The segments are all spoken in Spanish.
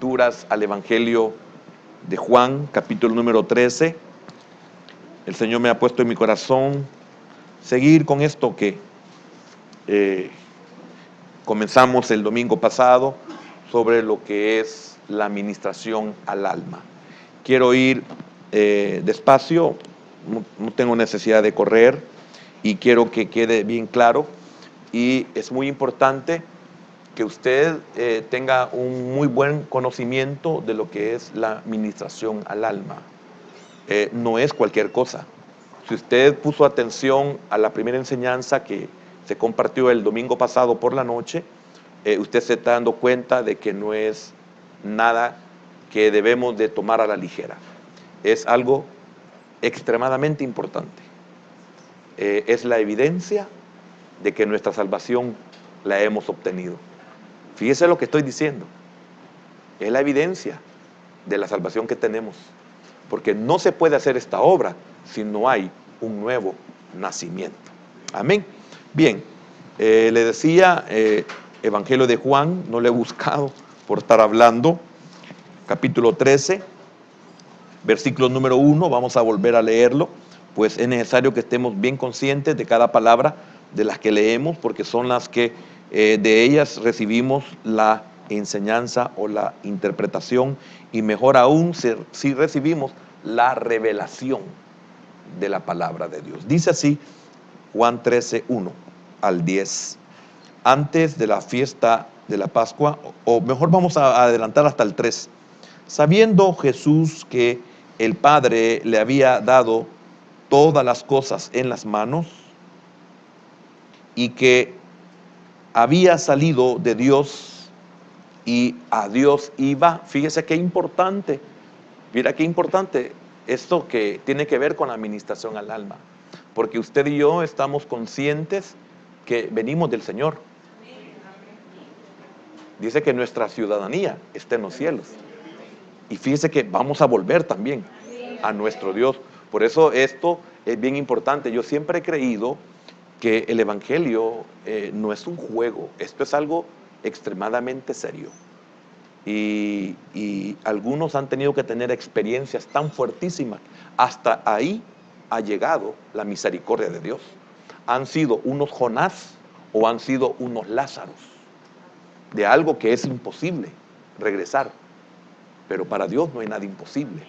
lecturas al Evangelio de Juan, capítulo número 13. El Señor me ha puesto en mi corazón seguir con esto que comenzamos el domingo pasado sobre lo que es la ministración al alma. Quiero ir despacio, no tengo necesidad de correr y quiero que quede bien claro, y es muy importante que usted tenga un muy buen conocimiento de lo que es la ministración al alma. No es cualquier cosa. Si usted puso atención a la primera enseñanza que se compartió el domingo pasado por la noche, usted se está dando cuenta de que no es nada que debemos de tomar a la ligera. Es algo extremadamente importante. Es la evidencia de que nuestra salvación la hemos obtenido. Fíjese lo que estoy diciendo. Es la evidencia de la salvación que tenemos. Porque no se puede hacer esta obra si no hay un nuevo nacimiento. Amén. Bien, le decía, Evangelio de Juan, no lo he buscado por estar hablando, capítulo 13, versículo número 1, vamos a volver a leerlo, pues es necesario que estemos bien conscientes de cada palabra de las que leemos, porque son las que de ellas recibimos la enseñanza o la interpretación, y mejor aún si recibimos la revelación de la palabra de Dios. Dice así Juan 13, 1 al 10. Antes de la fiesta de la Pascua, o mejor vamos a adelantar hasta el 3. Sabiendo Jesús que el Padre le había dado todas las cosas en las manos y que había salido de Dios y a Dios iba, fíjese qué importante, mira qué importante esto que tiene que ver con la administración al alma, porque usted y yo estamos conscientes que venimos del Señor. Dice que nuestra ciudadanía está en los cielos. Y fíjese que vamos a volver también a nuestro Dios. Por eso esto es bien importante. Yo siempre he creído que el Evangelio no es un juego. Esto es algo extremadamente serio. Y algunos han tenido que tener experiencias tan fuertísimas. Hasta ahí ha llegado la misericordia de Dios. Han sido unos Jonás o han sido unos Lázaros de algo que es imposible regresar. Pero para Dios no hay nada imposible.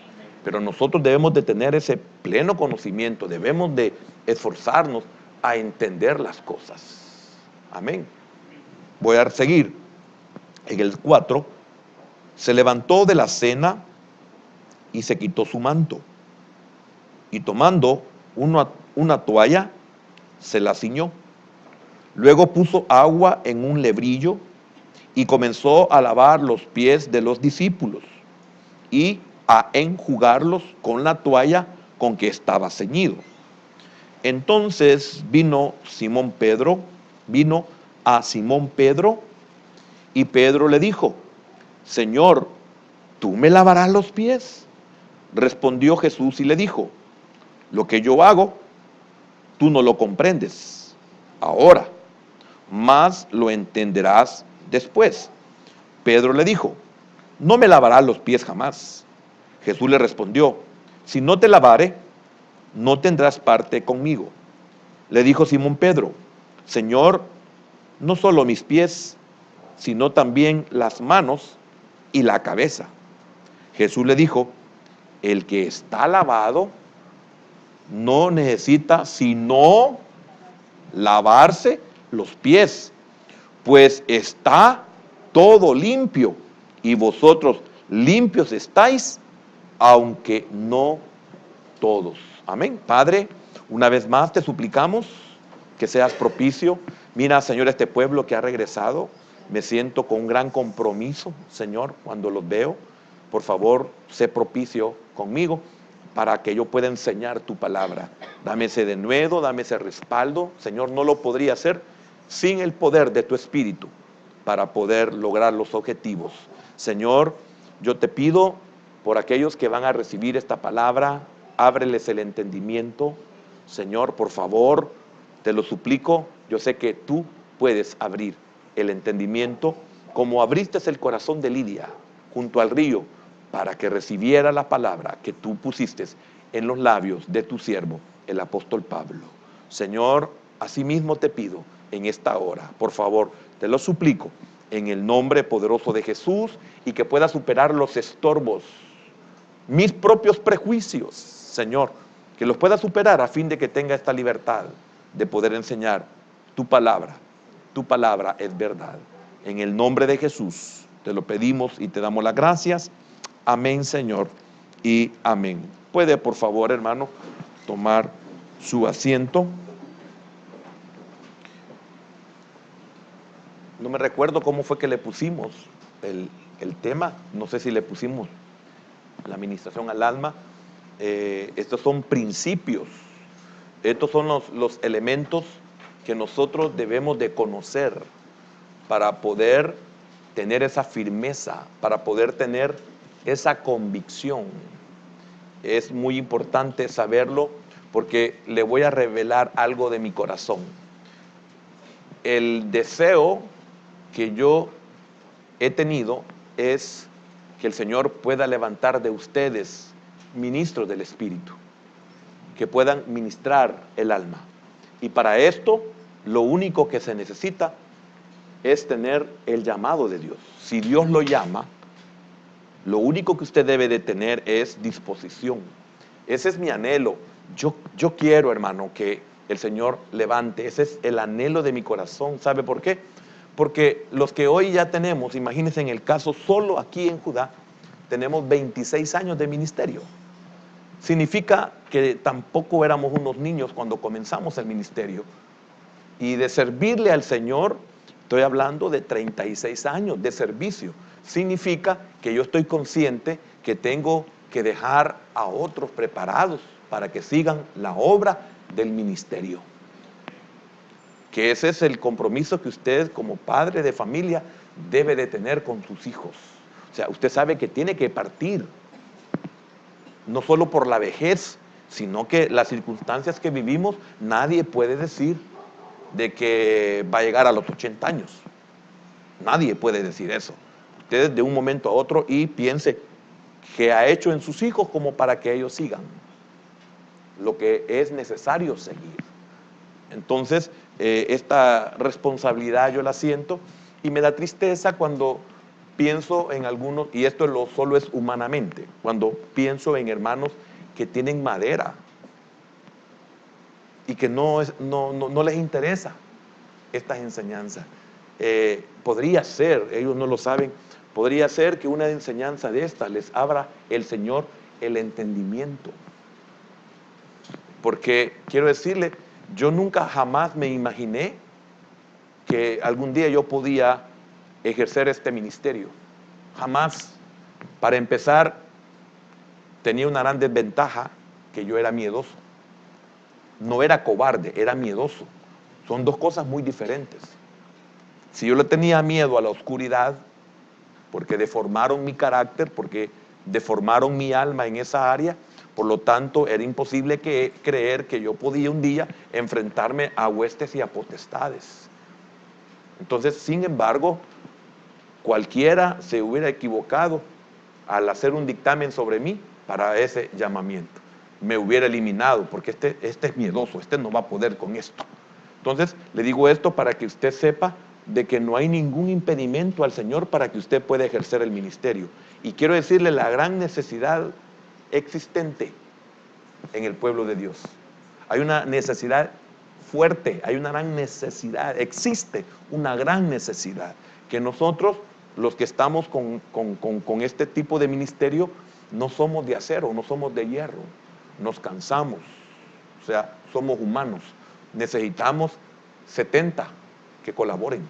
Pero nosotros debemos de tener ese pleno conocimiento, debemos de esforzarnos a entender las cosas. Amén. Voy a seguir. En el 4, se levantó de la cena y se quitó su manto. Y tomando una toalla, se la ciñó. Luego puso agua en un lebrillo y comenzó a lavar los pies de los discípulos y a enjugarlos con la toalla con que estaba ceñido. Entonces vino a Simón Pedro, y Pedro le dijo: Señor, ¿tú me lavarás los pies? Respondió Jesús y le dijo: lo que yo hago, tú no lo comprendes ahora, mas lo entenderás después. Pedro le dijo: no me lavarás los pies jamás. Jesús le respondió: si no te lavare, no tendrás parte conmigo. Le dijo Simón Pedro: Señor, no solo mis pies, sino también las manos y la cabeza. Jesús le dijo: el que está lavado no necesita sino lavarse los pies, pues está todo limpio, y vosotros limpios estáis, aunque no todos. Amén. Padre, una vez más te suplicamos que seas propicio. Mira, Señor, este pueblo que ha regresado, me siento con un gran compromiso, Señor, cuando los veo. Por favor, sé propicio conmigo para que yo pueda enseñar tu palabra. Dame ese denuedo, dame ese respaldo. Señor, no lo podría hacer sin el poder de tu Espíritu para poder lograr los objetivos. Señor, yo te pido por aquellos que van a recibir esta palabra, ábreles el entendimiento. Señor, por favor, te lo suplico. Yo sé que tú puedes abrir el entendimiento como abriste el corazón de Lidia junto al río, para que recibiera la palabra que tú pusiste en los labios de tu siervo, el apóstol Pablo. Señor, asimismo te pido en esta hora, por favor, te lo suplico, en el nombre poderoso de Jesús, y que pueda superar los estorbos, mis propios prejuicios, Señor, que los pueda superar a fin de que tenga esta libertad de poder enseñar tu palabra. Tu palabra es verdad. En el nombre de Jesús te lo pedimos y te damos las gracias. Amén, Señor, y amén. Puede, por favor, hermano, tomar su asiento. No me recuerdo cómo fue que le pusimos el tema. No sé si le pusimos la administración al alma. Estos son principios. Estos son los elementos que nosotros debemos de conocer para poder tener esa firmeza, para poder tener esa convicción. Es muy importante saberlo porque le voy a revelar algo de mi corazón. El deseo que yo he tenido es que el Señor pueda levantar de ustedes ministros del Espíritu, que puedan ministrar el alma. Y para esto, lo único que se necesita es tener el llamado de Dios. Si Dios lo llama, lo único que usted debe de tener es disposición. Ese es mi anhelo. Yo quiero, hermano, que el Señor levante. Ese es el anhelo de mi corazón. ¿Sabe por qué? Porque los que hoy ya tenemos, imagínense en el caso solo aquí en Judá, tenemos 26 años de ministerio. Significa que tampoco éramos unos niños cuando comenzamos el ministerio. Y de servirle al Señor, estoy hablando de 36 años de servicio. Significa que yo estoy consciente que tengo que dejar a otros preparados para que sigan la obra del ministerio. Que ese es el compromiso que usted como padre de familia debe de tener con sus hijos. O sea, usted sabe que tiene que partir, no solo por la vejez, sino que las circunstancias que vivimos, nadie puede decir de que va a llegar a los 80 años. Nadie puede decir eso. Usted de un momento a otro y piense qué ha hecho en sus hijos como para que ellos sigan lo que es necesario seguir. Entonces, esta responsabilidad yo la siento y me da tristeza cuando pienso en algunos, y esto solo es humanamente, cuando pienso en hermanos que tienen madera y que no les interesa estas enseñanzas. Podría ser, ellos no lo saben, podría ser que una enseñanza de esta les abra el Señor el entendimiento. Porque quiero decirle, yo nunca jamás me imaginé que algún día yo podía ejercer este ministerio. Jamás. Para empezar, tenía una gran desventaja, que yo era miedoso. No era cobarde, era miedoso. Son dos cosas muy diferentes. Si yo le tenía miedo a la oscuridad, porque deformaron mi carácter, porque deformaron mi alma en esa área, por lo tanto era imposible creer que yo podía un día enfrentarme a huestes y a potestades. Entonces, sin embargo, cualquiera se hubiera equivocado al hacer un dictamen sobre mí para ese llamamiento. Me hubiera eliminado, porque este es miedoso, este no va a poder con esto. Entonces, le digo esto para que usted sepa de que no hay ningún impedimento al Señor para que usted pueda ejercer el ministerio. Y quiero decirle la gran necesidad existente en el pueblo de Dios. Hay una necesidad fuerte, hay una gran necesidad, existe una gran necesidad, que nosotros, los que estamos con este tipo de ministerio, no somos de acero, no somos de hierro, nos cansamos, o sea, somos humanos, necesitamos 70 que colaboren.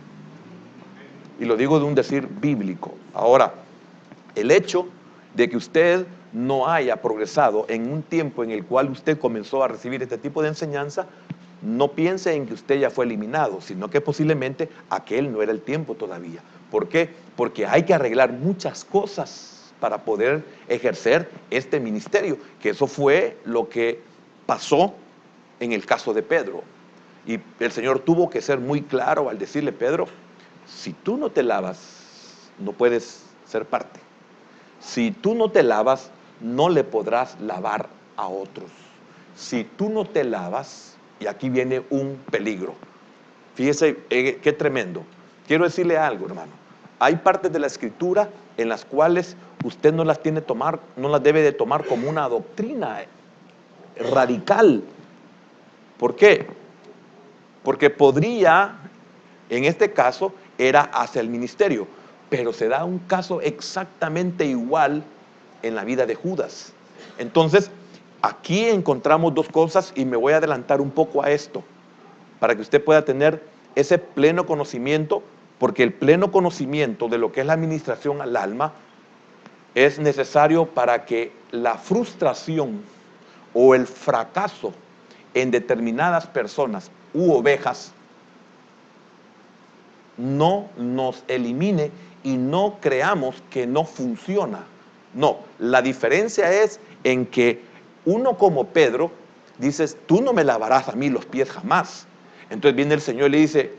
Y lo digo de un decir bíblico. Ahora, el hecho de que usted no haya progresado en un tiempo en el cual usted comenzó a recibir este tipo de enseñanza, no piense en que usted ya fue eliminado, sino que posiblemente aquel no era el tiempo todavía. ¿Por qué? Porque hay que arreglar muchas cosas para poder ejercer este ministerio, que eso fue lo que pasó en el caso de Pedro. Y el Señor tuvo que ser muy claro al decirle: Pedro, si tú no te lavas, no puedes ser parte. Si tú no te lavas, no le podrás lavar a otros. Si tú no te lavas, y aquí viene un peligro. Fíjese qué tremendo. Quiero decirle algo, hermano. Hay partes de la Escritura en las cuales usted no las debe de tomar como una doctrina radical. ¿Por qué? Porque podría, en este caso, era hacia el ministerio, pero se da un caso exactamente igual en la vida de Judas. Entonces, aquí encontramos dos cosas y me voy a adelantar un poco a esto, para que usted pueda tener ese pleno conocimiento, porque el pleno conocimiento de lo que es la administración al alma es necesario para que la frustración o el fracaso en determinadas personas u ovejas no nos elimine y no creamos que no funciona. No, la diferencia es en que uno como Pedro dices, tú no me lavarás a mí los pies jamás. Entonces viene el Señor y le dice,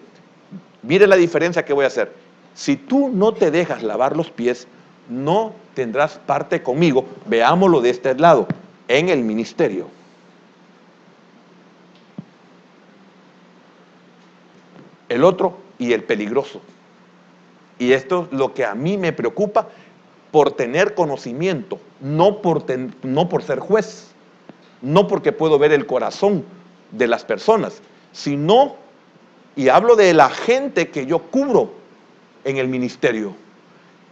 mire la diferencia que voy a hacer. Si tú no te dejas lavar los pies, no tendrás parte conmigo. Veámoslo de este lado, en el ministerio. El otro y el peligroso. Y esto es lo que a mí me preocupa por tener conocimiento, no por ser juez, no porque puedo ver el corazón de las personas, sino, y hablo de la gente que yo cubro en el ministerio.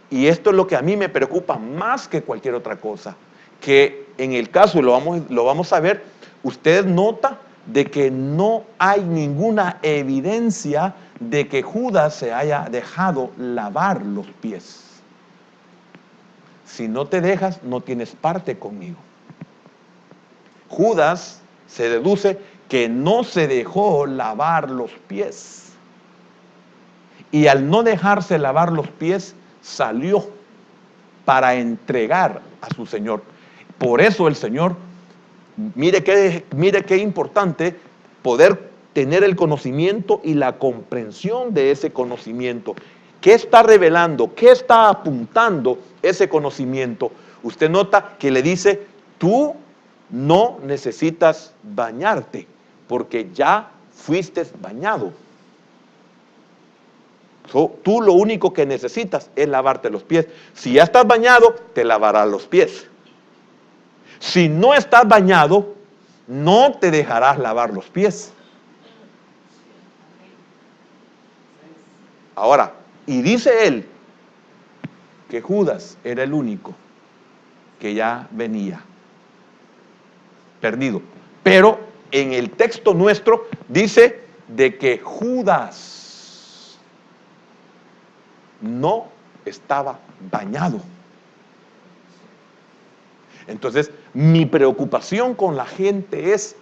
Y esto es lo que a mí me preocupa más que cualquier otra cosa, que en el caso, y lo vamos a ver, usted nota de que no hay ninguna evidencia de que Judas se haya dejado lavar los pies. Si no te dejas, no tienes parte conmigo. Judas se deduce que no se dejó lavar los pies. Y al no dejarse lavar los pies, salió para entregar a su Señor. Por eso el Señor, mire qué importante poder tener el conocimiento y la comprensión de ese conocimiento. ¿Qué está revelando? ¿Qué está apuntando ese conocimiento? Usted nota que le dice, tú no necesitas bañarte, porque ya fuiste bañado. Tú lo único que necesitas es lavarte los pies. Si ya estás bañado, te lavarás los pies. Si no estás bañado, no te dejarás lavar los pies. Ahora, y dice él que Judas era el único que ya venía perdido. Pero en el texto nuestro dice de que Judas no estaba bañado. Entonces, mi preocupación con la gente es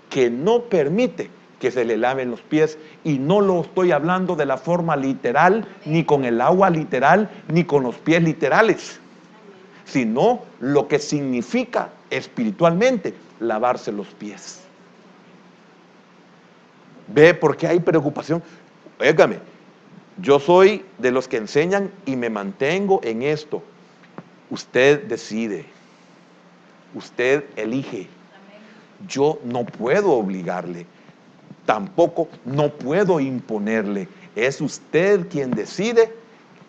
que no permite que se le laven los pies, y no lo estoy hablando de la forma literal, ni con el agua literal, ni con los pies literales, sino lo que significa espiritualmente lavarse los pies. ¿Ve por qué hay preocupación? Óigame, yo soy de los que enseñan y me mantengo en esto. Usted decide, usted elige. Yo no puedo obligarle, tampoco no puedo imponerle. Es usted quien decide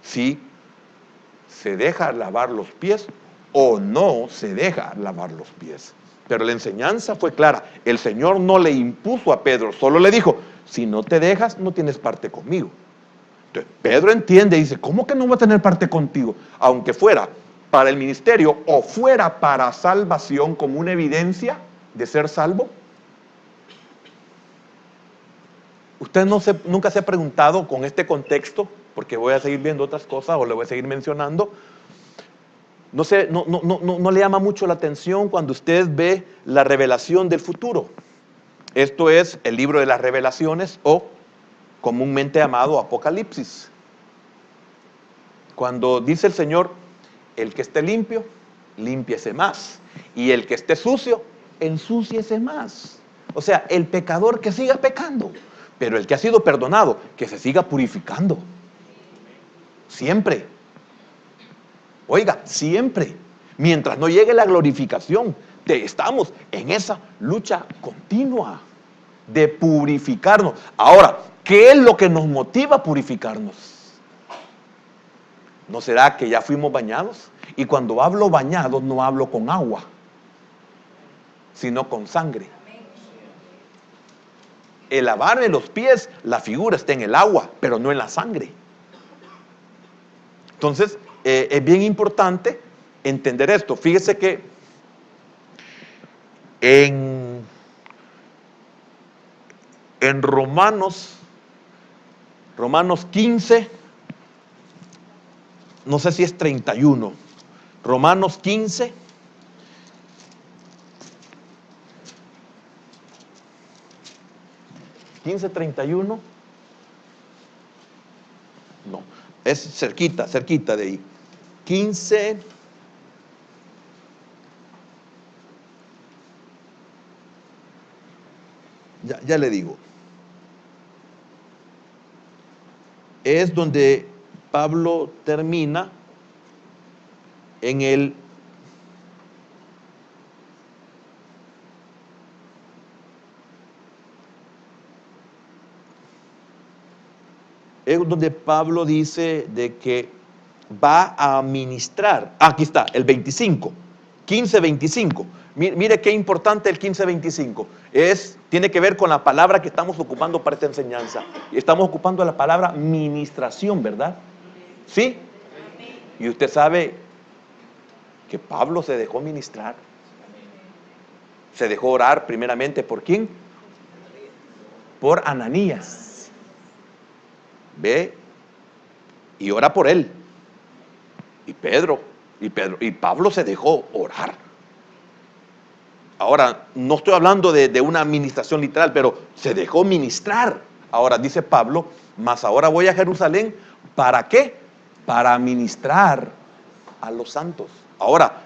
si se deja lavar los pies o no se deja lavar los pies. Pero la enseñanza fue clara. El Señor no le impuso a Pedro, solo le dijo, si no te dejas, no tienes parte conmigo. Entonces, Pedro entiende y dice, ¿cómo que no voy a tener parte contigo? Aunque fuera para el ministerio o fuera para salvación como una evidencia de ser salvo. Usted nunca se ha preguntado con este contexto, porque voy a seguir viendo otras cosas o le voy a seguir mencionando. No le llama mucho la atención cuando usted ve la revelación del futuro. Esto es el libro de las revelaciones, o comúnmente llamado Apocalipsis. Cuando dice el Señor, el que esté limpio, límpiese más. Y el que esté sucio, ensúciese más. O sea, el pecador que siga pecando, pero el que ha sido perdonado, que se siga purificando. Siempre. Oiga, siempre, mientras no llegue la glorificación, estamos en esa lucha continua de purificarnos. Ahora, ¿qué es lo que nos motiva a purificarnos? ¿No será que ya fuimos bañados? Y cuando hablo bañados, no hablo con agua, sino con sangre. El lavarme los pies, la figura está en el agua, pero no en la sangre. Entonces, es bien importante entender esto. Fíjese que en Romanos 15, no sé si es 31, Romanos 15, ¿15:31? No, es cerquita de ahí. 15, ya le digo. Es donde Pablo termina en el es donde Pablo dice de que va a ministrar. Aquí está, el 25, 15:25. Mire qué importante el 15:25. Tiene que ver con la palabra que estamos ocupando para esta enseñanza. Estamos ocupando la palabra ministración, ¿verdad? ¿Sí? Y usted sabe que Pablo se dejó ministrar. Se dejó orar primeramente, ¿por quién? Por Ananías. Ve y ora por él. Y Pablo se dejó orar. Ahora, no estoy hablando de una administración literal, pero se dejó ministrar. Ahora dice Pablo, mas ahora voy a Jerusalén, ¿para qué? Para ministrar a los santos. Ahora,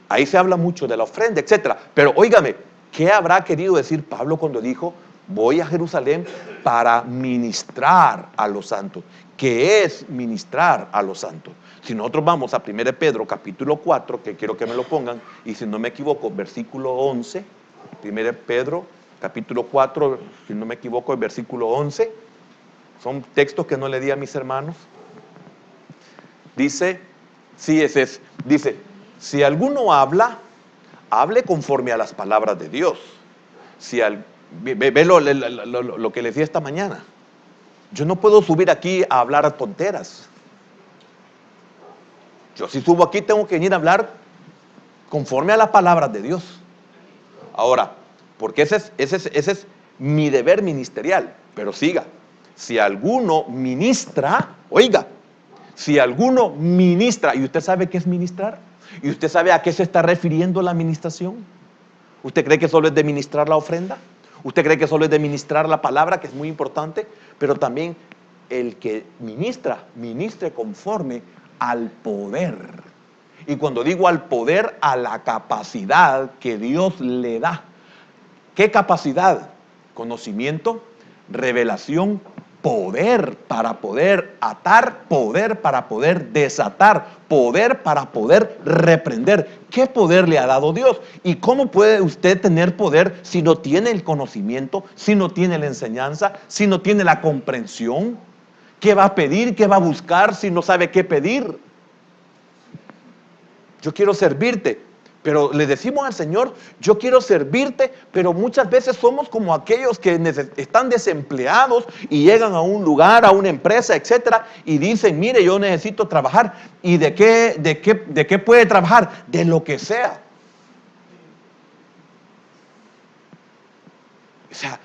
ahí se habla mucho de la ofrenda, etcétera. Pero óigame, ¿qué habrá querido decir Pablo cuando dijo, voy a Jerusalén para ministrar a los santos? ¿Qué es ministrar a los santos? Si nosotros vamos a 1 Pedro capítulo 4, que quiero que me lo pongan, y si no me equivoco, versículo 11, 1 Pedro capítulo 4, si no me equivoco, el versículo 11, son textos que no le di a mis hermanos. Dice, sí, dice, si alguno habla, hable conforme a las palabras de Dios. Ve lo que les di esta mañana. Yo no puedo subir aquí a hablar a tonteras. Yo si subo aquí tengo que venir a hablar conforme a las palabras de Dios. Ahora, porque ese es mi deber ministerial. Pero siga, si alguno ministra, oiga, si alguno ministra, ¿y usted sabe qué es ministrar? ¿Y usted sabe a qué se está refiriendo la ministración? ¿Usted cree que solo es de ministrar la ofrenda? ¿Usted cree que solo es de ministrar la palabra, que es muy importante? Pero también el que ministre conforme al poder. Y cuando digo al poder, a la capacidad que Dios le da. ¿Qué capacidad? Conocimiento, revelación, poder para poder atar, poder para poder desatar, poder para poder reprender. ¿Qué poder le ha dado Dios? ¿Y cómo puede usted tener poder si no tiene el conocimiento, si no tiene la enseñanza, si no tiene la comprensión? ¿Qué va a pedir? ¿Qué va a buscar si no sabe qué pedir? Yo quiero servirte, pero le decimos al Señor, yo quiero servirte, pero muchas veces somos como aquellos que están desempleados y llegan a un lugar, a una empresa, etcétera, y dicen, mire, yo necesito trabajar. ¿Y de qué puede trabajar? De lo que sea. O sea,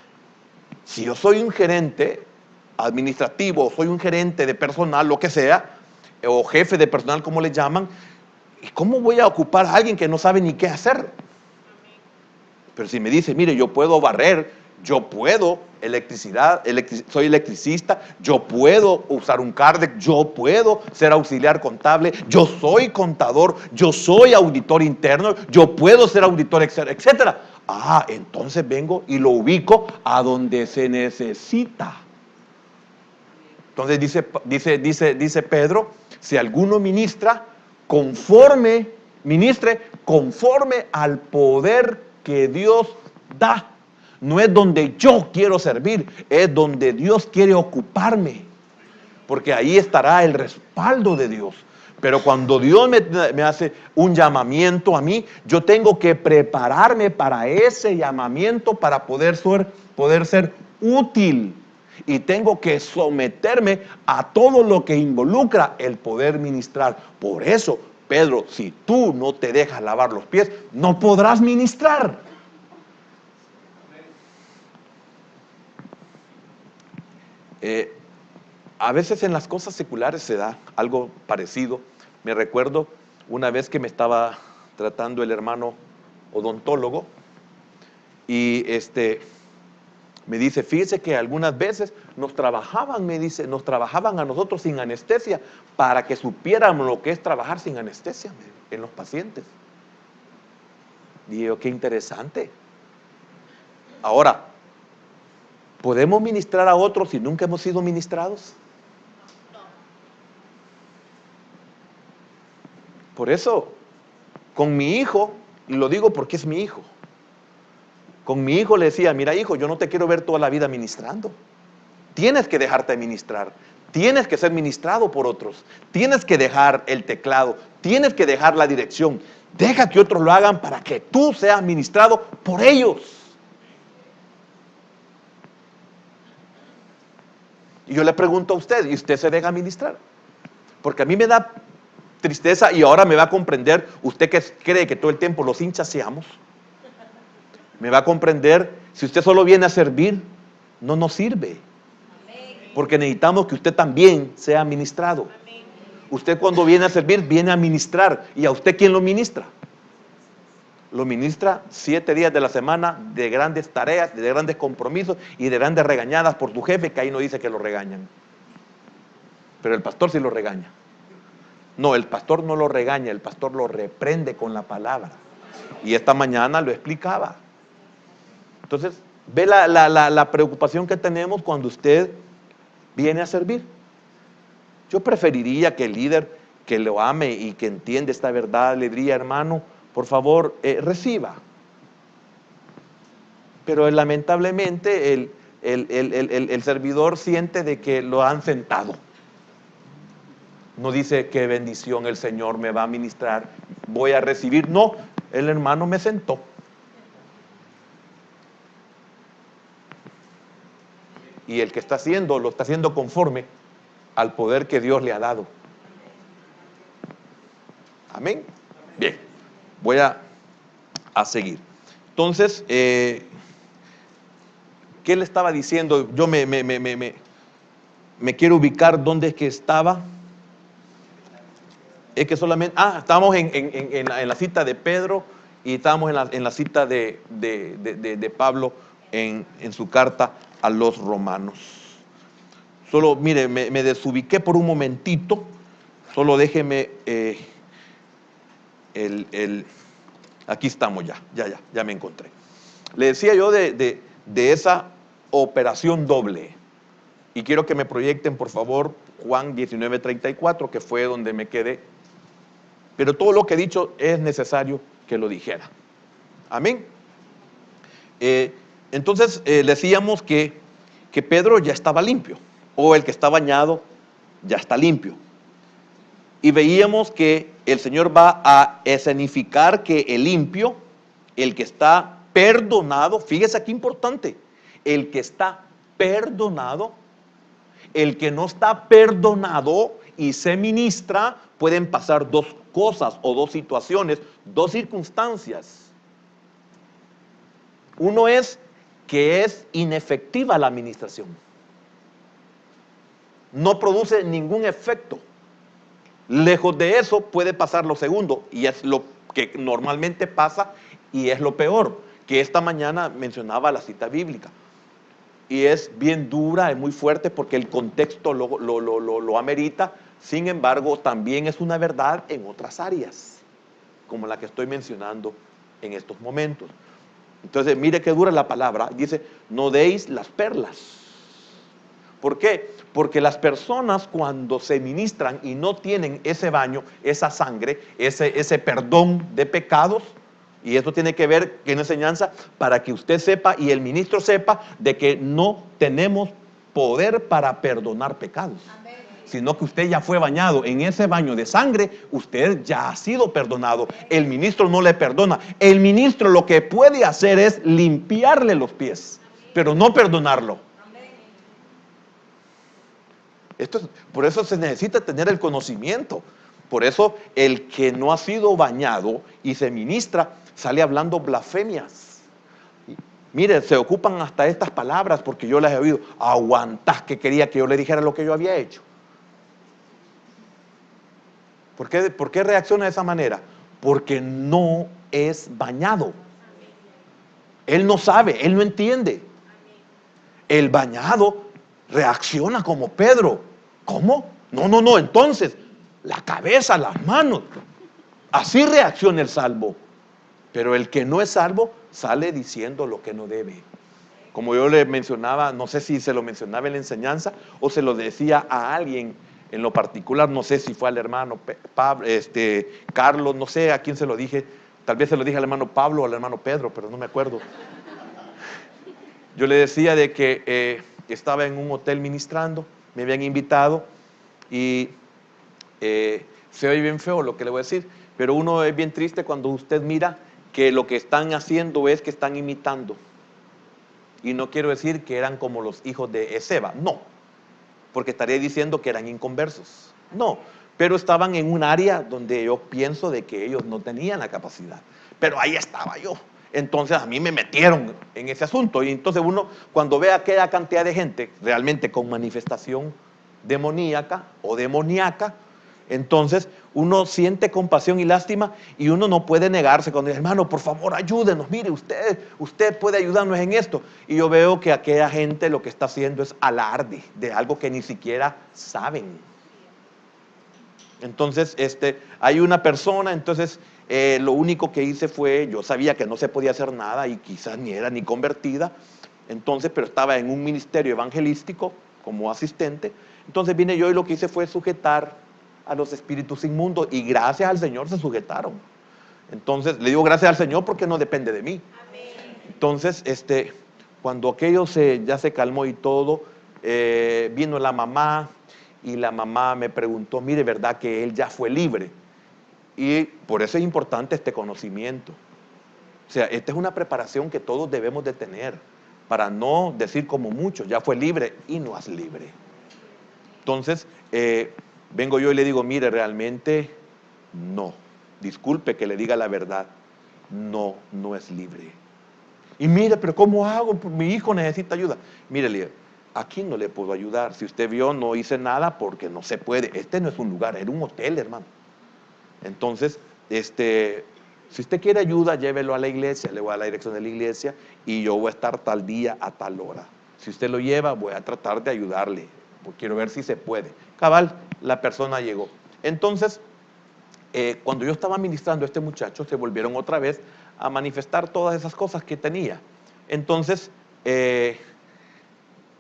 si yo soy un gerente administrativo, soy un gerente de personal, lo que sea, o jefe de personal, como le llaman, ¿y cómo voy a ocupar a alguien que no sabe ni qué hacer? Pero si me dice, mire, yo puedo barrer, yo puedo soy electricista, yo puedo usar un CARDEC, yo puedo ser auxiliar contable, yo soy contador, yo soy auditor interno, yo puedo ser auditor externo, etcétera. Ah, entonces vengo y lo ubico a donde se necesita. Entonces dice Pedro, si alguno ministra, ministre conforme al poder que Dios da. No es donde yo quiero servir, es donde Dios quiere ocuparme. Porque ahí estará el respaldo de Dios. Pero cuando Dios me hace un llamamiento a mí, yo tengo que prepararme para ese llamamiento para poder ser útil. Y tengo que someterme a todo lo que involucra el poder ministrar. Por eso, Pedro, si tú no te dejas lavar los pies, no podrás ministrar. A veces en las cosas seculares se da algo parecido. Me recuerdo una vez que me estaba tratando el hermano odontólogo y me dice, fíjese que algunas veces nos trabajaban a nosotros sin anestesia para que supiéramos lo que es trabajar sin anestesia en los pacientes. Y yo, qué interesante. Ahora, ¿podemos ministrar a otros si nunca hemos sido ministrados? Por eso, con mi hijo, y lo digo porque es mi hijo, con mi hijo le decía, mira hijo, yo no te quiero ver toda la vida ministrando. Tienes que dejarte ministrar, tienes que ser ministrado por otros, tienes que dejar el teclado, tienes que dejar la dirección. Deja que otros lo hagan para que tú seas ministrado por ellos. Y yo le pregunto a usted, ¿y usted se deja ministrar? Porque a mí me da tristeza y ahora me va a comprender, usted que cree que todo el tiempo los hinchas seamos, me va a comprender, si usted solo viene a servir, no nos sirve. Porque necesitamos que usted también sea ministrado. Usted cuando viene a servir, viene a ministrar. ¿Y a usted quién lo ministra? Lo ministra 7 días de la semana de grandes tareas, de grandes compromisos y de grandes regañadas por tu jefe, que ahí no dice que lo regañan. Pero el pastor sí lo regaña. No, el pastor no lo regaña, el pastor lo reprende con la palabra. Y esta mañana lo explicaba. Entonces, ve la preocupación que tenemos cuando usted viene a servir. Yo preferiría que el líder que lo ame y que entiende esta verdad le diría, hermano, por favor, reciba. Pero lamentablemente el servidor siente de que lo han sentado. No dice qué bendición el Señor me va a ministrar, voy a recibir. No, el hermano me sentó. Y el que está haciendo, lo está haciendo conforme al poder que Dios le ha dado. Amén. Bien, voy a seguir. Entonces, ¿qué le estaba diciendo? Yo me quiero ubicar dónde es que estaba. Es que solamente, estábamos en la cita de Pedro y estábamos en la cita de Pablo en su carta a los romanos. Solo, mire, me desubiqué por un momentito. Solo déjeme, aquí estamos ya me encontré. Le decía yo de esa operación doble. Y quiero que me proyecten, por favor, Juan 19:34, que fue donde me quedé. Pero todo lo que he dicho es necesario que lo dijera. Amén. Entonces decíamos que Pedro ya estaba limpio, o el que está bañado ya está limpio. Y veíamos que el Señor va a escenificar que el limpio, el que está perdonado, fíjese aquí importante, el que está perdonado, el que no está perdonado y se ministra, pueden pasar dos cosas o dos situaciones, dos circunstancias. Uno es que es inefectiva la administración. No produce ningún efecto. Lejos de eso puede pasar lo segundo, y es lo que normalmente pasa y es lo peor, que esta mañana mencionaba la cita bíblica. Y es bien dura, es muy fuerte porque el contexto lo amerita. Sin embargo, también es una verdad en otras áreas, como la que estoy mencionando en estos momentos. Entonces, mire qué dura la palabra. Dice, no deis las perlas. ¿Por qué? Porque las personas cuando se ministran y no tienen ese baño, esa sangre, ese perdón de pecados, y esto tiene que ver con enseñanza para que usted sepa y el ministro sepa de que no tenemos poder para perdonar pecados. Amén. Sino que usted ya fue bañado en ese baño de sangre, usted ya ha sido perdonado. El ministro no le perdona. El ministro lo que puede hacer es limpiarle los pies, pero no perdonarlo. Por eso se necesita tener el conocimiento. Por eso el que no ha sido bañado y se ministra sale hablando blasfemias. Mire, se ocupan hasta estas palabras porque yo las he oído. Aguantás que quería que yo le dijera lo que yo había hecho. ¿Por qué reacciona de esa manera? Porque no es bañado. Él no sabe, él no entiende. El bañado reacciona como Pedro. ¿Cómo? No, entonces, la cabeza, las manos. Así reacciona el salvo. Pero el que no es salvo sale diciendo lo que no debe. Como yo le mencionaba, no sé si se lo mencionaba en la enseñanza o se lo decía a alguien en lo particular, no sé si fue al hermano Pablo, Carlos, no sé a quién se lo dije. Tal vez se lo dije al hermano Pablo o al hermano Pedro, pero no me acuerdo. Yo le decía de que estaba en un hotel ministrando, me habían invitado y se oye bien feo lo que le voy a decir, pero uno es bien triste cuando usted mira que lo que están haciendo es que están imitando. Y no quiero decir que eran como los hijos de Ezeba, no, porque estaría diciendo que eran inconversos, no, pero estaban en un área donde yo pienso de que ellos no tenían la capacidad, pero ahí estaba yo. Entonces a mí me metieron en ese asunto y entonces uno cuando ve aquella cantidad de gente realmente con manifestación demoníaca o demoníaca, entonces uno siente compasión y lástima y uno no puede negarse cuando dice, hermano, por favor ayúdenos, mire, usted puede ayudarnos en esto. Y yo veo que aquella gente lo que está haciendo es alarde de algo que ni siquiera saben. Entonces hay una persona, entonces lo único que hice fue, yo sabía que no se podía hacer nada y quizás ni era ni convertida, entonces, pero estaba en un ministerio evangelístico como asistente, entonces vine yo y lo que hice fue sujetar a los espíritus inmundos y gracias al Señor se sujetaron. Entonces, le digo gracias al Señor porque no depende de mí. Amén. Entonces, cuando aquello ya se calmó y todo, vino la mamá y la mamá me preguntó, mire, ¿verdad que él ya fue libre? Y por eso es importante este conocimiento. O sea, esta es una preparación que todos debemos de tener para no decir como muchos, ya fue libre y no es libre. Entonces, vengo yo y le digo, mire, realmente no, disculpe que le diga la verdad, no es libre. Y mire, pero ¿cómo hago? Mi hijo necesita ayuda. Mire, aquí no le puedo ayudar. Si usted vio, no hice nada porque no se puede. Este no es un lugar, era un hotel, hermano. Entonces, si usted quiere ayuda, llévelo a la iglesia, le voy a la dirección de la iglesia y yo voy a estar tal día a tal hora. Si usted lo lleva, voy a tratar de ayudarle, porque quiero ver si se puede. Cabal, la persona llegó. Entonces, cuando yo estaba ministrando a este muchacho, se volvieron otra vez a manifestar todas esas cosas que tenía. Entonces,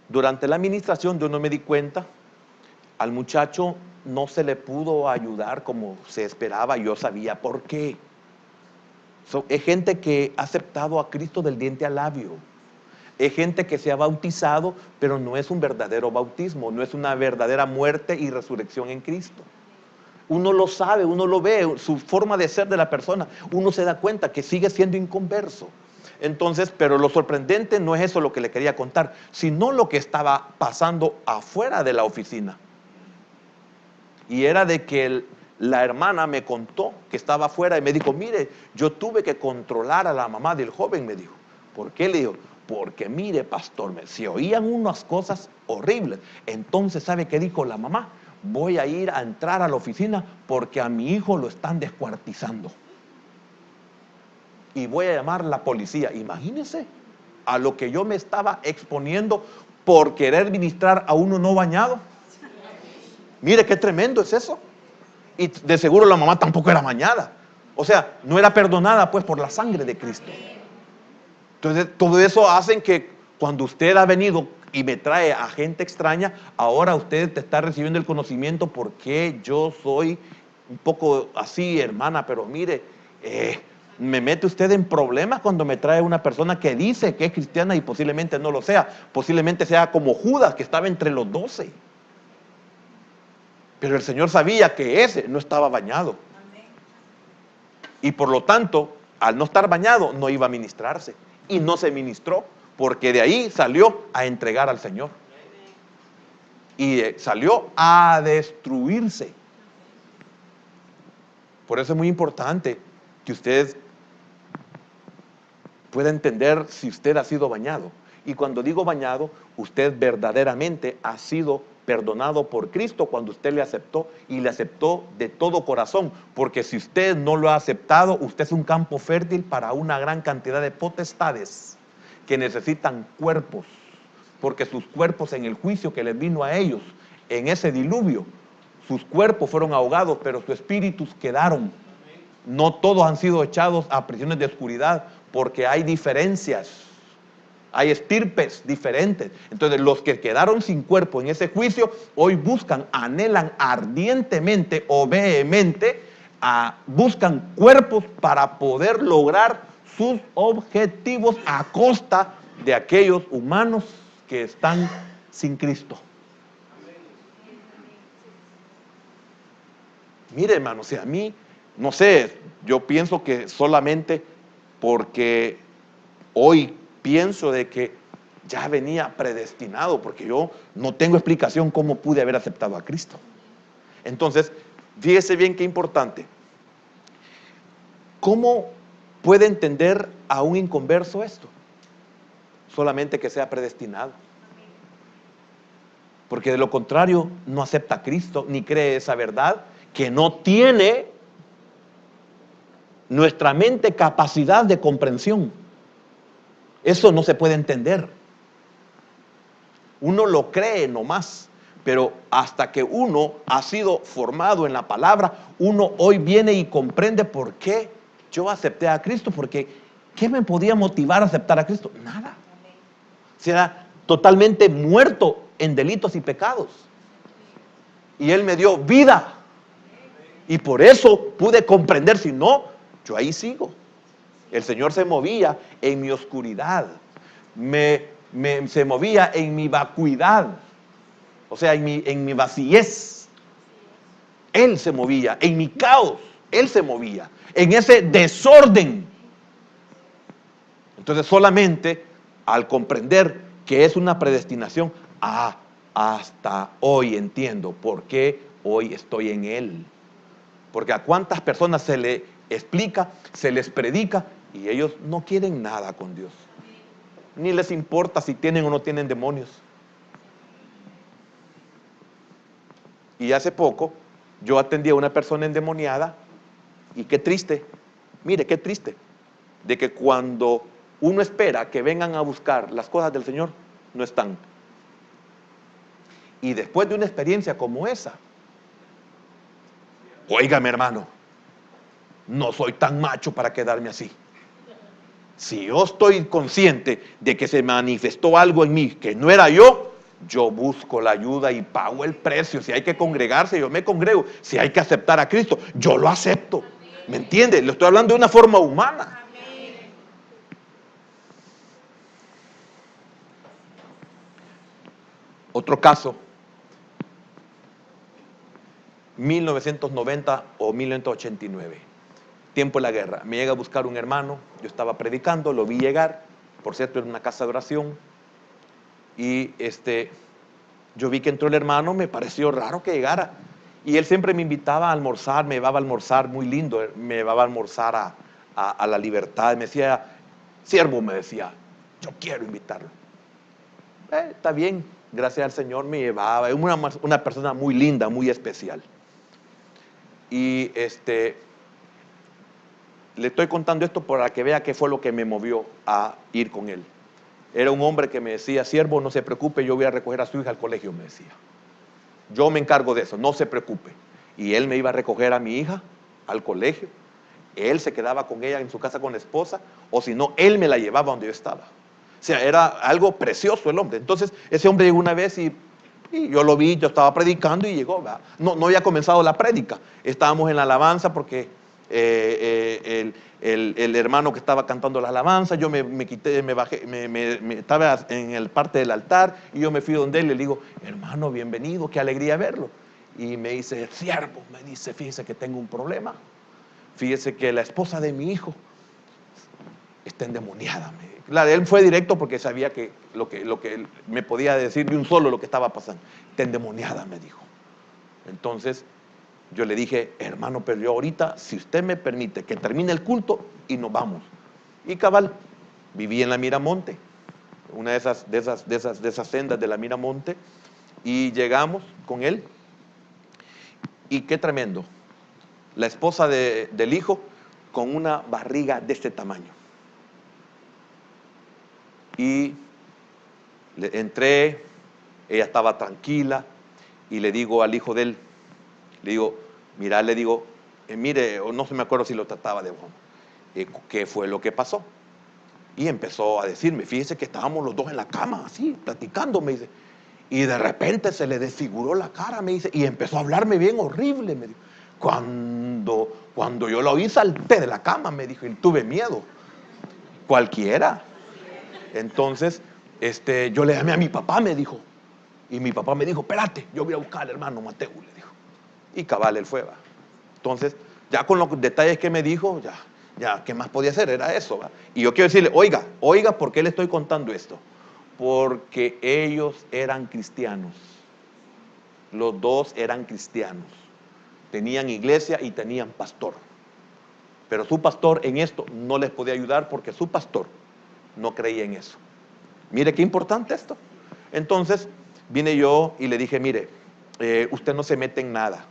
durante la administración yo no me di cuenta, al muchacho no se le pudo ayudar como se esperaba, yo sabía por qué. Es gente que ha aceptado a Cristo del diente al labio. Es gente que se ha bautizado, pero no es un verdadero bautismo, no es una verdadera muerte y resurrección en Cristo. Uno lo sabe, uno lo ve, su forma de ser de la persona, uno se da cuenta que sigue siendo inconverso. Entonces, pero lo sorprendente no es eso lo que le quería contar, sino lo que estaba pasando afuera de la oficina. Y era de que la hermana me contó que estaba afuera y me dijo, mire, yo tuve que controlar a la mamá del joven, me dijo. ¿Por qué? Le digo, porque mire, pastor, se oían unas cosas horribles. Entonces, ¿sabe qué dijo la mamá? Voy a ir a entrar a la oficina porque a mi hijo lo están descuartizando. Y voy a llamar a la policía. Imagínense a lo que yo me estaba exponiendo por querer ministrar a uno no bañado. Mire qué tremendo es eso. Y de seguro la mamá tampoco era bañada. O sea, no era perdonada pues por la sangre de Cristo. Entonces, todo eso hace que cuando usted ha venido y me trae a gente extraña, ahora usted te está recibiendo el conocimiento porque yo soy un poco así, hermana, pero mire, me mete usted en problemas cuando me trae una persona que dice que es cristiana y posiblemente no lo sea, posiblemente sea como Judas que estaba entre los 12. Pero el Señor sabía que ese no estaba bañado. Y por lo tanto, al no estar bañado, no iba a ministrarse. Y no se ministró, porque de ahí salió a entregar al Señor. Y salió a destruirse. Por eso es muy importante que usted pueda entender si usted ha sido bañado. Y cuando digo bañado, usted verdaderamente ha sido perdonado por Cristo cuando usted le aceptó y le aceptó de todo corazón. Porque si usted no lo ha aceptado, usted es un campo fértil para una gran cantidad de potestades que necesitan cuerpos. Porque sus cuerpos en el juicio que les vino a ellos, en ese diluvio, sus cuerpos fueron ahogados, pero sus espíritus quedaron. No todos han sido echados a prisiones de oscuridad, porque hay diferencias, hay estirpes diferentes. Entonces los que quedaron sin cuerpo en ese juicio, hoy buscan, anhelan ardientemente o vehemente, buscan cuerpos para poder lograr sus objetivos a costa de aquellos humanos que están sin Cristo. Mire, hermano, si a mí, no sé, yo pienso que solamente porque hoy pienso de que ya venía predestinado, porque yo no tengo explicación cómo pude haber aceptado a Cristo. Entonces, fíjese bien qué importante. ¿Cómo puede entender a un inconverso esto? Solamente que sea predestinado. Porque de lo contrario no acepta a Cristo ni cree esa verdad que no tiene nuestra mente capacidad de comprensión. Eso no se puede entender. Uno lo cree nomás, pero hasta que uno ha sido formado en la palabra, uno hoy viene y comprende por qué yo acepté a Cristo, porque ¿qué me podía motivar a aceptar a Cristo? Nada. Se era totalmente muerto en delitos y pecados. Y Él me dio vida. Y por eso pude comprender, si no, yo ahí sigo. El Señor se movía en mi oscuridad, se movía en mi vacuidad, o sea, en mi vacíez. Él se movía, en mi caos, Él se movía, en ese desorden. Entonces solamente al comprender que es una predestinación, hasta hoy entiendo por qué hoy estoy en Él. Porque a cuántas personas se le explica, se les predica y ellos no quieren nada con Dios. Ni les importa si tienen o no tienen demonios. Y hace poco yo atendí a una persona endemoniada y qué triste, mire qué triste, de que cuando uno espera que vengan a buscar las cosas del Señor, no están. Y después de una experiencia como esa, óigame hermano, no soy tan macho para quedarme así. Si yo estoy consciente de que se manifestó algo en mí que no era yo busco la ayuda y pago el precio. Si hay que congregarse, yo me congrego. Si hay que aceptar a Cristo, yo lo acepto. ¿Me entiende? Lo estoy hablando de una forma humana. Otro caso, 1990 o 1989, tiempo de la guerra. Me llega a buscar un hermano, yo estaba predicando, lo vi llegar, por cierto, en una casa de oración, y yo vi que entró el hermano, me pareció raro que llegara, y él siempre me invitaba a almorzar, me llevaba a almorzar, muy lindo, me llevaba a almorzar a La Libertad, me decía, siervo, me decía, yo quiero invitarlo. Está bien, gracias al Señor me llevaba, es una persona muy linda, muy especial. Y le estoy contando esto para que vea qué fue lo que me movió a ir con él. Era un hombre que me decía, siervo, no se preocupe, yo voy a recoger a su hija al colegio, me decía. Yo me encargo de eso, no se preocupe. Y él me iba a recoger a mi hija al colegio. Él se quedaba con ella en su casa con la esposa, o si no, él me la llevaba donde yo estaba. O sea, era algo precioso el hombre. Entonces, ese hombre llegó una vez y yo lo vi, yo estaba predicando y llegó, ¿verdad? No había comenzado la prédica. Estábamos en la alabanza porque el hermano que estaba cantando la alabanza, yo me quité, me bajé, estaba en el parte del altar y yo me fui donde él y le digo, hermano, bienvenido, qué alegría verlo. Y me dice, siervo, me dice, fíjese que tengo un problema. Fíjese que la esposa de mi hijo está endemoniada. Claro, él fue directo porque sabía que lo que él me podía decir de un solo lo que estaba pasando. Está endemoniada, me dijo. Entonces yo le dije, hermano, pero yo ahorita, si usted me permite que termine el culto y nos vamos. Y cabal, viví en la Miramonte, una de esas sendas de la Miramonte, y llegamos con él. Y qué tremendo. La esposa del hijo con una barriga de este tamaño. Y entré, ella estaba tranquila y le digo al hijo de él, le digo, mira, le digo, mire, no se me acuerdo si lo trataba de broma, ¿qué fue lo que pasó? Y empezó a decirme, fíjese que estábamos los dos en la cama, así, platicando, me dice, y de repente se le desfiguró la cara, me dice, y empezó a hablarme bien horrible, me dijo. Cuando yo lo oí, salté de la cama, me dijo, y tuve miedo. Cualquiera. Entonces, yo le llamé a mi papá, me dijo, y mi papá me dijo, espérate, yo voy a buscar al hermano Mateo, le dijo. Y cabal, él fue, va. Entonces, ya con los detalles que me dijo, ya, ¿qué más podía hacer? Era eso, va. Y yo quiero decirle, oiga, ¿por qué le estoy contando esto? Porque ellos eran cristianos. Los dos eran cristianos. Tenían iglesia y tenían pastor. Pero su pastor en esto no les podía ayudar porque su pastor no creía en eso. Mire qué importante esto. Entonces vine yo y le dije, mire, usted no se mete en nada.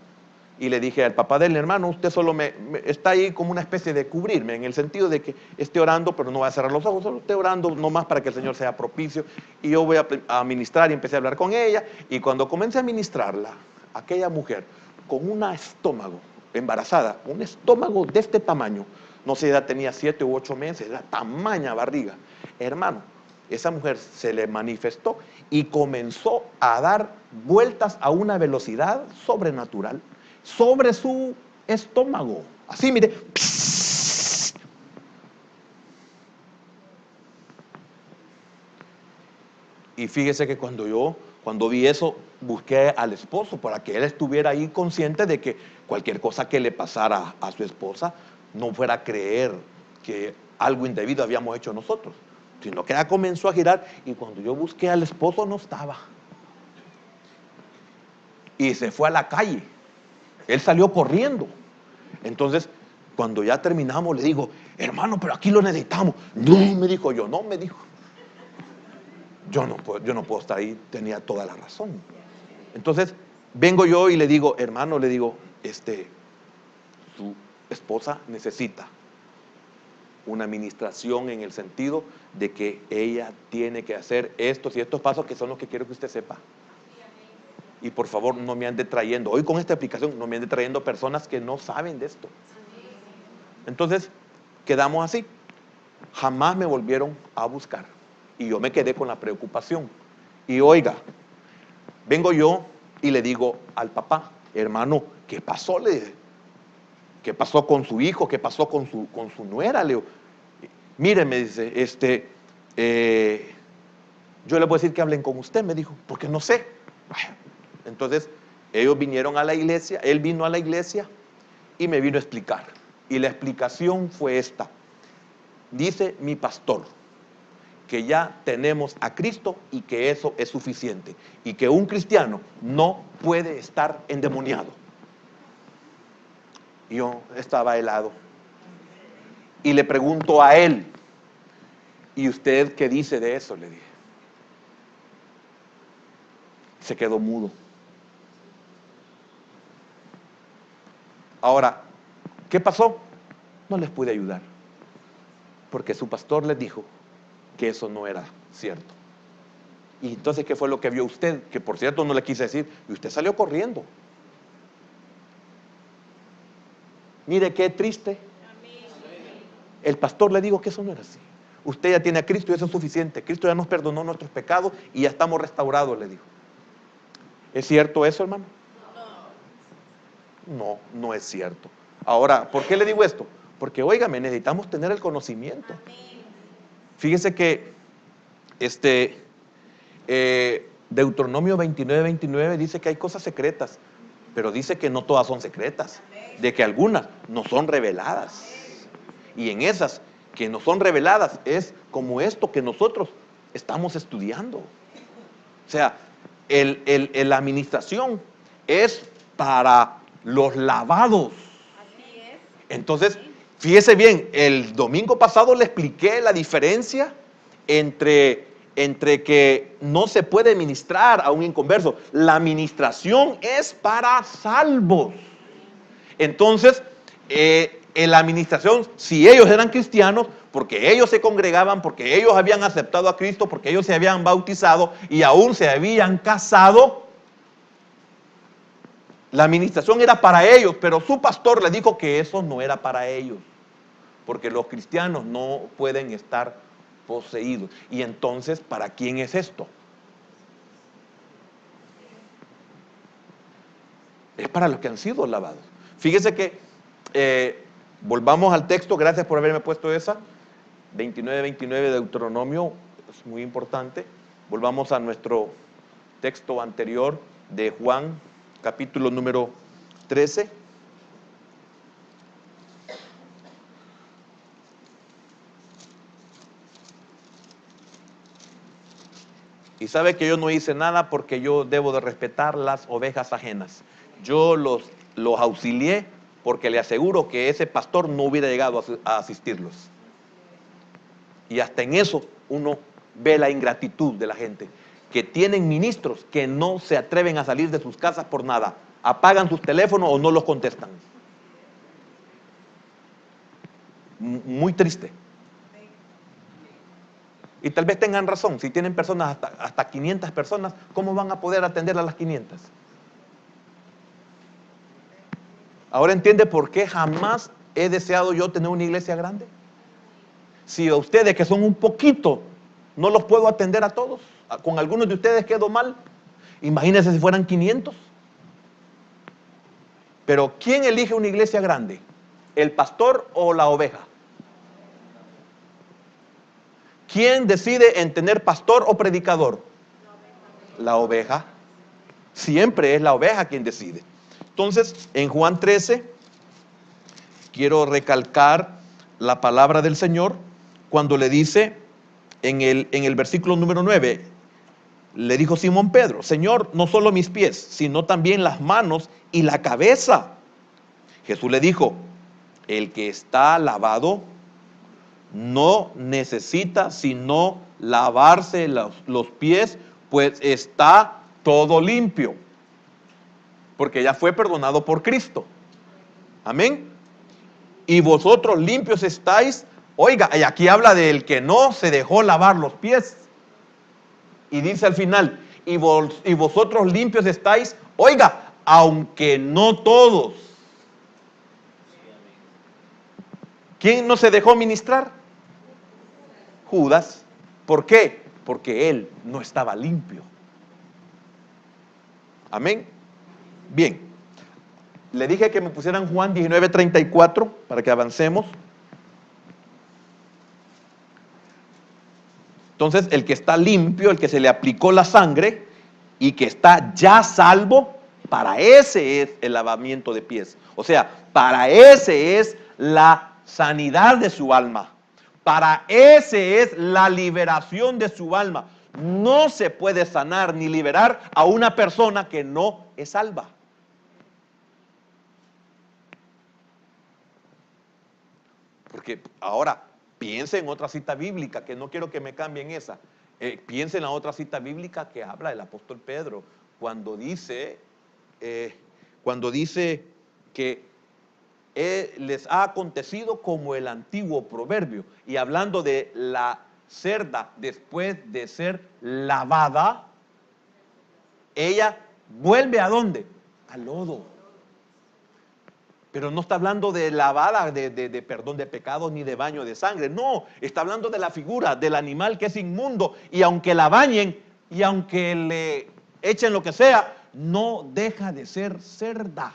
Y le dije al papá del hermano, usted solo está ahí como una especie de cubrirme, en el sentido de que esté orando, pero no va a cerrar los ojos, solo esté orando nomás para que el Señor sea propicio. Y yo voy a ministrar y empecé a hablar con ella. Y cuando comencé a ministrarla, aquella mujer con un estómago, embarazada, un estómago de este tamaño, no sé, ya tenía 7 u 8 meses, la tamaña barriga. Hermano, esa mujer se le manifestó y comenzó a dar vueltas a una velocidad sobrenatural sobre su estómago. Así, mire. Y fíjese que cuando vi eso, busqué al esposo para que él estuviera ahí consciente de que cualquier cosa que le pasara a su esposa no fuera a creer que algo indebido habíamos hecho nosotros, sino que ella comenzó a girar y cuando yo busqué al esposo no estaba. Y se fue a la calle. Él salió corriendo. Entonces, cuando ya terminamos, le digo, hermano, pero aquí lo necesitamos. No, me dijo, yo no, me dijo. Yo no puedo estar ahí, tenía toda la razón. Entonces, vengo yo y le digo, hermano, le digo, su esposa necesita una administración en el sentido de que ella tiene que hacer estos y estos pasos que son los que quiero que usted sepa. Y por favor, no me ande trayendo, hoy con esta aplicación, no me ande trayendo personas que no saben de esto. Entonces, quedamos así. Jamás me volvieron a buscar. Y yo me quedé con la preocupación. Y oiga, vengo yo y le digo al papá, hermano, ¿qué pasó? ¿Qué pasó con su hijo? ¿Qué pasó con su nuera? Le digo, mire, me dice, yo le voy a decir que hablen con usted, me dijo, porque no sé. Entonces, ellos vinieron a la iglesia, él vino a la iglesia y me vino a explicar. Y la explicación fue esta. Dice mi pastor que ya tenemos a Cristo y que eso es suficiente. Y que un cristiano no puede estar endemoniado. Yo estaba helado. Y le pregunto a él, ¿y usted qué dice de eso? Le dije. Se quedó mudo. Ahora, ¿qué pasó? No les pude ayudar. Porque su pastor les dijo que eso no era cierto. Y entonces, ¿qué fue lo que vio usted? Que por cierto no le quise decir, y usted salió corriendo. Mire qué triste. El pastor le dijo que eso no era así. usted ya tiene a Cristo y eso es suficiente. Cristo ya nos perdonó nuestros pecados y ya estamos restaurados, le dijo. ¿Es cierto eso, hermano? No, no es cierto. Ahora, ¿por qué le digo esto? Porque, óigame, necesitamos tener el conocimiento. Fíjese que Deuteronomio 29:29 dice que hay cosas secretas, pero dice que no todas son secretas, de que algunas no son reveladas. Y en esas que no son reveladas es como esto que nosotros estamos estudiando. O sea, la administración es para los lavados. Entonces, fíjese bien, el domingo pasado le expliqué la diferencia entre que no se puede ministrar a un inconverso. La administración es para salvos. Entonces, en la administración, si ellos eran cristianos, porque ellos se congregaban, porque ellos habían aceptado a Cristo, porque ellos se habían bautizado y aún se habían casado, la administración era para ellos, pero su pastor le dijo que eso no era para ellos, porque los cristianos no pueden estar poseídos. Y entonces, ¿para quién es esto? Es para los que han sido lavados. Fíjese que, volvamos al texto, gracias por haberme puesto esa, 29:29 de Deuteronomio, es muy importante. Volvamos a nuestro texto anterior de Juan, capítulo número 13. Y sabe que yo no hice nada porque yo debo de respetar las ovejas ajenas. Yo los auxilié porque le aseguro que ese pastor no hubiera llegado a asistirlos. Y hasta en eso uno ve la ingratitud de la gente, que tienen ministros que no se atreven a salir de sus casas por nada. Apagan sus teléfonos o no los contestan. Muy triste. Y tal vez tengan razón, si tienen personas hasta 500 personas, ¿cómo van a poder atender a las 500? Ahora entiende por qué jamás he deseado yo tener una iglesia grande. Si a ustedes que son un poquito, no los puedo atender a todos, con algunos de ustedes quedo mal, imagínense si fueran 500. Pero ¿quién elige una iglesia grande? ¿El pastor o la oveja? ¿Quién decide en tener pastor o predicador? La oveja. Siempre es la oveja quien decide. Entonces, en Juan 13, quiero recalcar la palabra del Señor cuando le dice en el versículo número 9, le dijo Simón Pedro: Señor, no solo mis pies, sino también las manos y la cabeza. Jesús le dijo: el que está lavado no necesita sino lavarse los pies, pues está todo limpio, porque ya fue perdonado por Cristo. Amén. Y vosotros limpios estáis. Oiga, y aquí habla del que no se dejó lavar los pies. Y dice al final: y vosotros limpios estáis. Oiga, aunque no todos. ¿Quién no se dejó ministrar? Judas. ¿Por qué? Porque él no estaba limpio. Amén. Bien. Le dije que me pusieran Juan 19:34 para que avancemos. Entonces, el que está limpio, el que se le aplicó la sangre y que está ya salvo, para ese es el lavamiento de pies. O sea, para ese es la sanidad de su alma. Para ese es la liberación de su alma. No se puede sanar ni liberar a una persona que no es salva. Porque ahora, piense en otra cita bíblica, que no quiero que me cambien esa. Piense en la otra cita bíblica que habla el apóstol Pedro, cuando dice que les ha acontecido como el antiguo proverbio, y hablando de la cerda después de ser lavada, ella vuelve ¿a dónde? Al lodo. Pero no está hablando de lavada, de perdón de pecados, ni de baño de sangre. No, está hablando de la figura del animal que es inmundo. Y aunque la bañen, y aunque le echen lo que sea, no deja de ser cerda.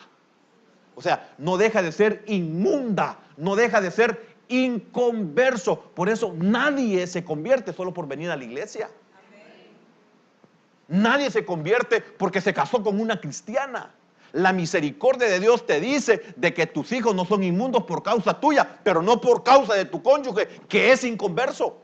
O sea, no deja de ser inmunda, no deja de ser inconverso. Por eso nadie se convierte solo por venir a la iglesia. Nadie se convierte porque se casó con una cristiana. La misericordia de Dios te dice de que tus hijos no son inmundos por causa tuya, pero no por causa de tu cónyuge que es inconverso.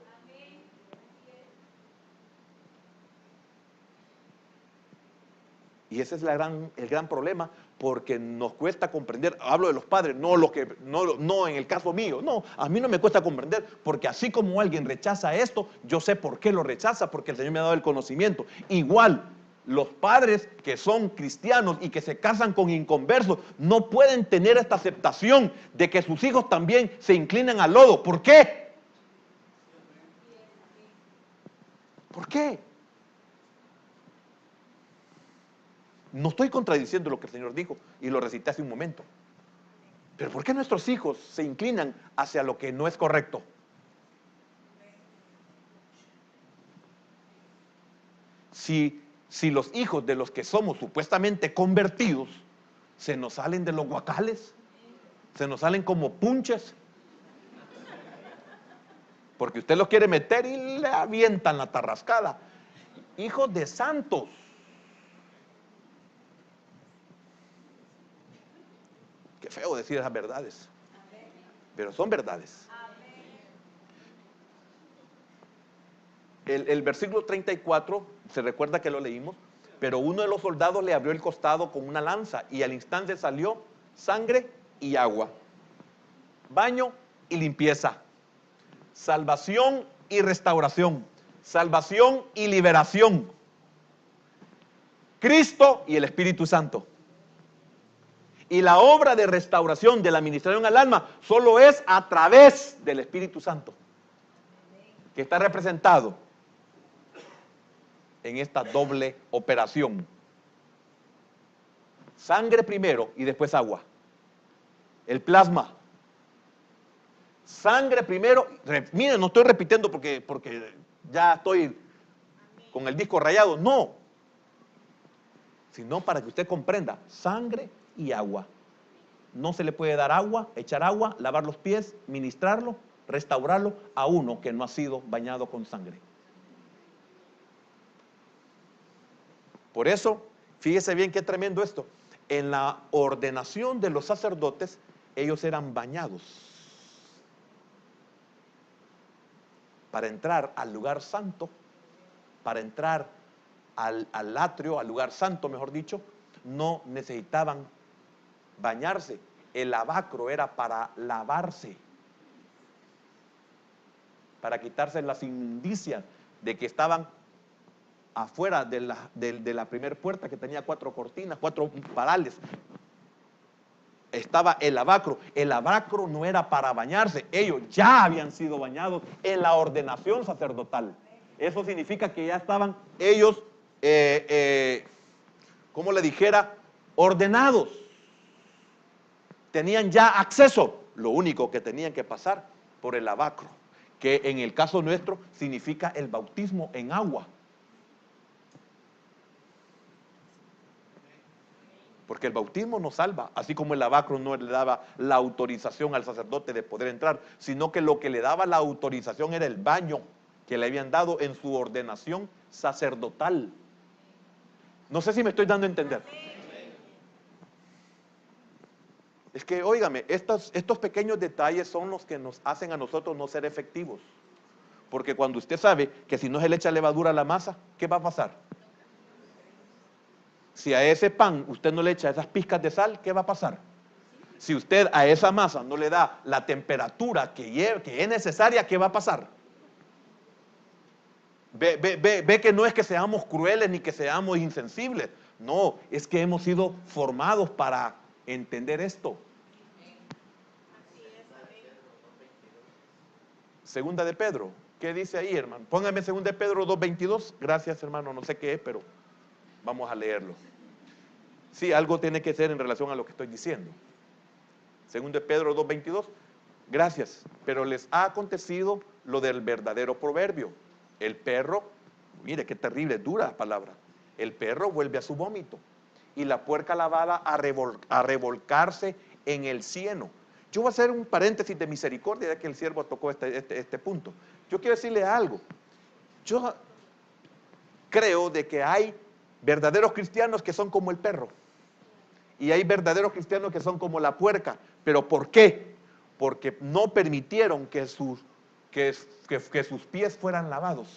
Y ese es el gran problema, porque nos cuesta comprender. Hablo de los padres, no en el caso mío. No, a mí no me cuesta comprender, porque así como alguien rechaza esto, yo sé por qué lo rechaza, porque el Señor me ha dado el conocimiento. Igual, los padres que son cristianos y que se casan con inconversos no pueden tener esta aceptación de que sus hijos también se inclinan al lodo. ¿Por qué? ¿Por qué? No estoy contradiciendo lo que el Señor dijo y lo recité hace un momento. Pero ¿por qué nuestros hijos se inclinan hacia lo que no es correcto? Si los hijos de los que somos supuestamente convertidos se nos salen de los guacales, se nos salen como punches, porque usted los quiere meter y le avientan la tarrascada. Hijos de santos. Qué feo decir esas verdades, pero son verdades. El versículo 34, se recuerda que lo leímos, pero uno de los soldados le abrió el costado con una lanza y al instante salió sangre y agua, baño y limpieza, salvación y restauración, salvación y liberación, Cristo y el Espíritu Santo. Y la obra de restauración de la administración al alma solo es a través del Espíritu Santo, que está representado en esta doble operación. Sangre primero y después agua. El plasma. Sangre primero. Miren, no estoy repitiendo porque ya estoy con el disco rayado. No. Sino para que usted comprenda. Sangre y agua. No se le puede dar agua, echar agua, lavar los pies, ministrarlo, restaurarlo a uno que no ha sido bañado con sangre. Por eso, fíjese bien qué tremendo esto. En la ordenación de los sacerdotes, ellos eran bañados para entrar al lugar santo, para entrar al atrio, al lugar santo, mejor dicho, no necesitaban bañarse. El lavacro era para lavarse, para quitarse las inmundicias de que estaban afuera de la primera puerta, que tenía 4 cortinas, 4 parales. Estaba el lavacro. El lavacro no era para bañarse. Ellos ya habían sido bañados en la ordenación sacerdotal. Eso significa que ya estaban ellos, como le dijera, ordenados. Tenían ya acceso. Lo único que tenían que pasar por el lavacro, que en el caso nuestro significa el bautismo en agua. Porque el bautismo nos salva, así como el lavacro no le daba la autorización al sacerdote de poder entrar, sino que lo que le daba la autorización era el baño que le habían dado en su ordenación sacerdotal. No sé si me estoy dando a entender. Es que, óigame, estos pequeños detalles son los que nos hacen a nosotros no ser efectivos. Porque cuando usted sabe que si no se le echa levadura a la masa, ¿qué va a pasar? Si a ese pan usted no le echa esas pizcas de sal, ¿qué va a pasar? Si usted a esa masa no le da la temperatura que es necesaria, ¿qué va a pasar? Ve que no es que seamos crueles ni que seamos insensibles. No, es que hemos sido formados para entender esto. Segunda de Pedro, ¿qué dice ahí, hermano? Póngame segunda de Pedro 2:22. Gracias, hermano, no sé qué es, pero vamos a leerlo. Sí, algo tiene que ser en relación a lo que estoy diciendo. Segundo de Pedro 2:22. Gracias, pero les ha acontecido lo del verdadero proverbio. El perro, mire qué terrible, dura palabra. El perro vuelve a su vómito y la puerca lavada a revolcarse en el cieno. Yo voy a hacer un paréntesis de misericordia, ya que el siervo tocó este punto. Yo quiero decirle algo. Yo creo de que hay verdaderos cristianos que son como el perro y hay verdaderos cristianos que son como la puerca. ¿Pero por qué? Porque no permitieron que sus pies fueran lavados.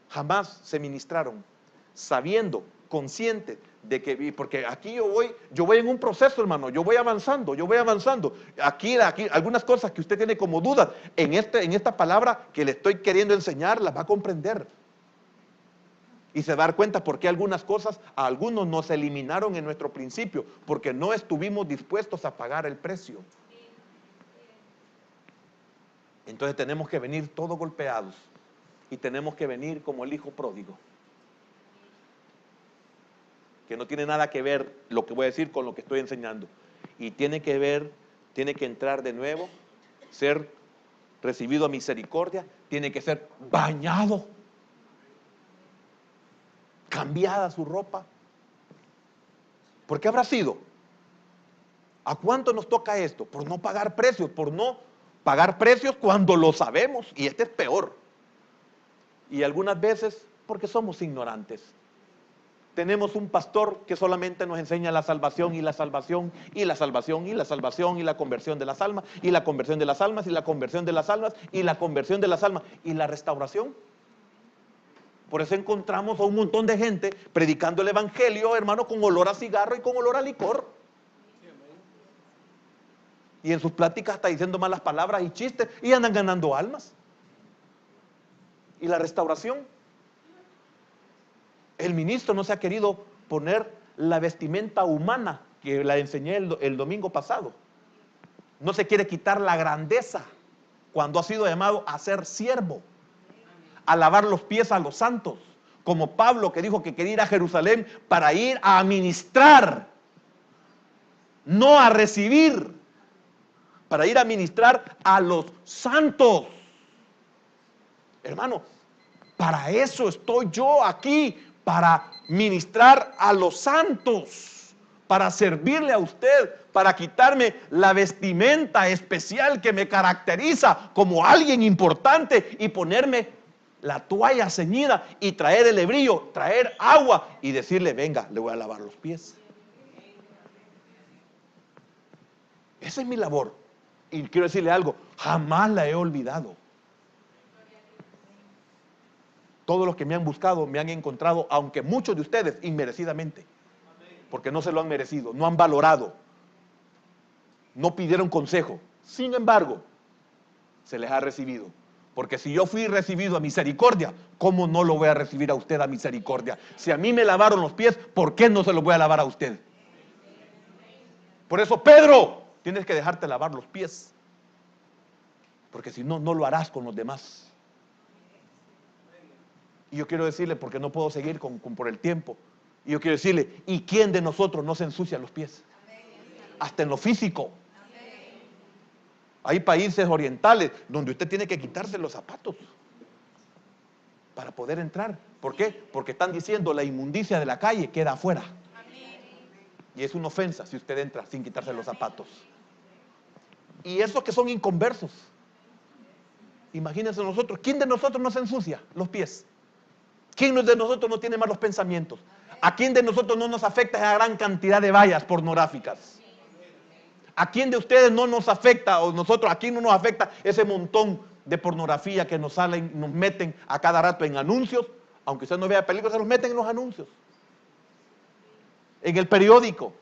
Jamás se ministraron, sabiendo, conscientes de que, porque aquí yo voy en un proceso, hermano, yo voy avanzando. Aquí algunas cosas que usted tiene como dudas, en esta palabra que le estoy queriendo enseñar, las va a comprender. Y se va a dar cuenta por qué algunas cosas a algunos nos eliminaron en nuestro principio, porque no estuvimos dispuestos a pagar el precio. Entonces tenemos que venir todos golpeados y tenemos que venir como el hijo pródigo, que no tiene nada que ver lo que voy a decir con lo que estoy enseñando, y tiene que entrar de nuevo, ser recibido a misericordia, tiene que ser bañado, cambiada su ropa. ¿Por qué habrá sido? ¿A cuánto nos toca esto? Por no pagar precios, cuando lo sabemos, y este es peor. Y algunas veces porque somos ignorantes. Tenemos un pastor que solamente nos enseña la salvación y la salvación y la salvación y la salvación y la conversión de las almas y la conversión de las almas y la conversión de las almas y la conversión de las almas y la restauración. Por eso encontramos a un montón de gente predicando el evangelio, hermano, con olor a cigarro y con olor a licor. Y en sus pláticas está diciendo malas palabras y chistes y andan ganando almas. Y la restauración. El ministro no se ha querido poner la vestimenta humana que la enseñé el domingo pasado. No se quiere quitar la grandeza cuando ha sido llamado a ser siervo, a lavar los pies a los santos, como Pablo, que dijo que quería ir a Jerusalén para ir a ministrar, no a recibir, para ir a ministrar a los santos. Hermano, para eso estoy yo aquí, para ministrar a los santos, para servirle a usted, para quitarme la vestimenta especial que me caracteriza como alguien importante y ponerme la toalla ceñida y traer el hebrillo, traer agua y decirle, venga, le voy a lavar los pies. Esa es mi labor. Y quiero decirle algo, jamás la he olvidado. Todos los que me han buscado me han encontrado, aunque muchos de ustedes inmerecidamente, porque no se lo han merecido, no han valorado, no pidieron consejo. Sin embargo, se les ha recibido. Porque si yo fui recibido a misericordia, ¿cómo no lo voy a recibir a usted a misericordia? Si a mí me lavaron los pies, ¿por qué no se los voy a lavar a usted? Por eso, Pedro, tienes que dejarte lavar los pies. Porque si no, no lo harás con los demás. Y yo quiero decirle, porque no puedo seguir por el tiempo, y yo quiero decirle, ¿y quién de nosotros no se ensucia los pies? Hasta en lo físico. Hay países orientales donde usted tiene que quitarse los zapatos para poder entrar. ¿Por qué? Porque están diciendo la inmundicia de la calle queda afuera. Y es una ofensa si usted entra sin quitarse los zapatos. Y esos que son inconversos. Imagínense nosotros, ¿quién de nosotros no se ensucia los pies? ¿Quién de nosotros no tiene malos pensamientos? ¿A quién de nosotros no nos afecta esa gran cantidad de vallas pornográficas? ¿A quién de ustedes no nos afecta, o nosotros, a quién no nos afecta ese montón de pornografía que nos salen, nos meten a cada rato en anuncios? Aunque usted no vea películas, se los meten en los anuncios. En el periódico.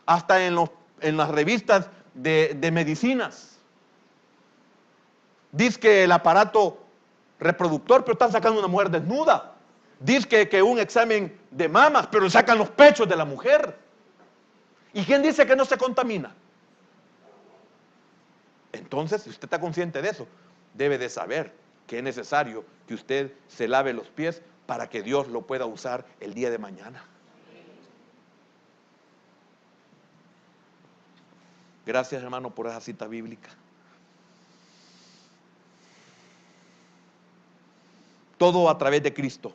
Hasta en las revistas de medicinas. Dice que el aparato reproductor, pero están sacando una mujer desnuda. Dice que un examen de mamas, pero sacan los pechos de la mujer. ¿Y quién dice que no se contamina? Entonces, si usted está consciente de eso, debe de saber que es necesario que usted se lave los pies para que Dios lo pueda usar el día de mañana. Gracias, hermano, por esa cita bíblica. Todo a través de Cristo,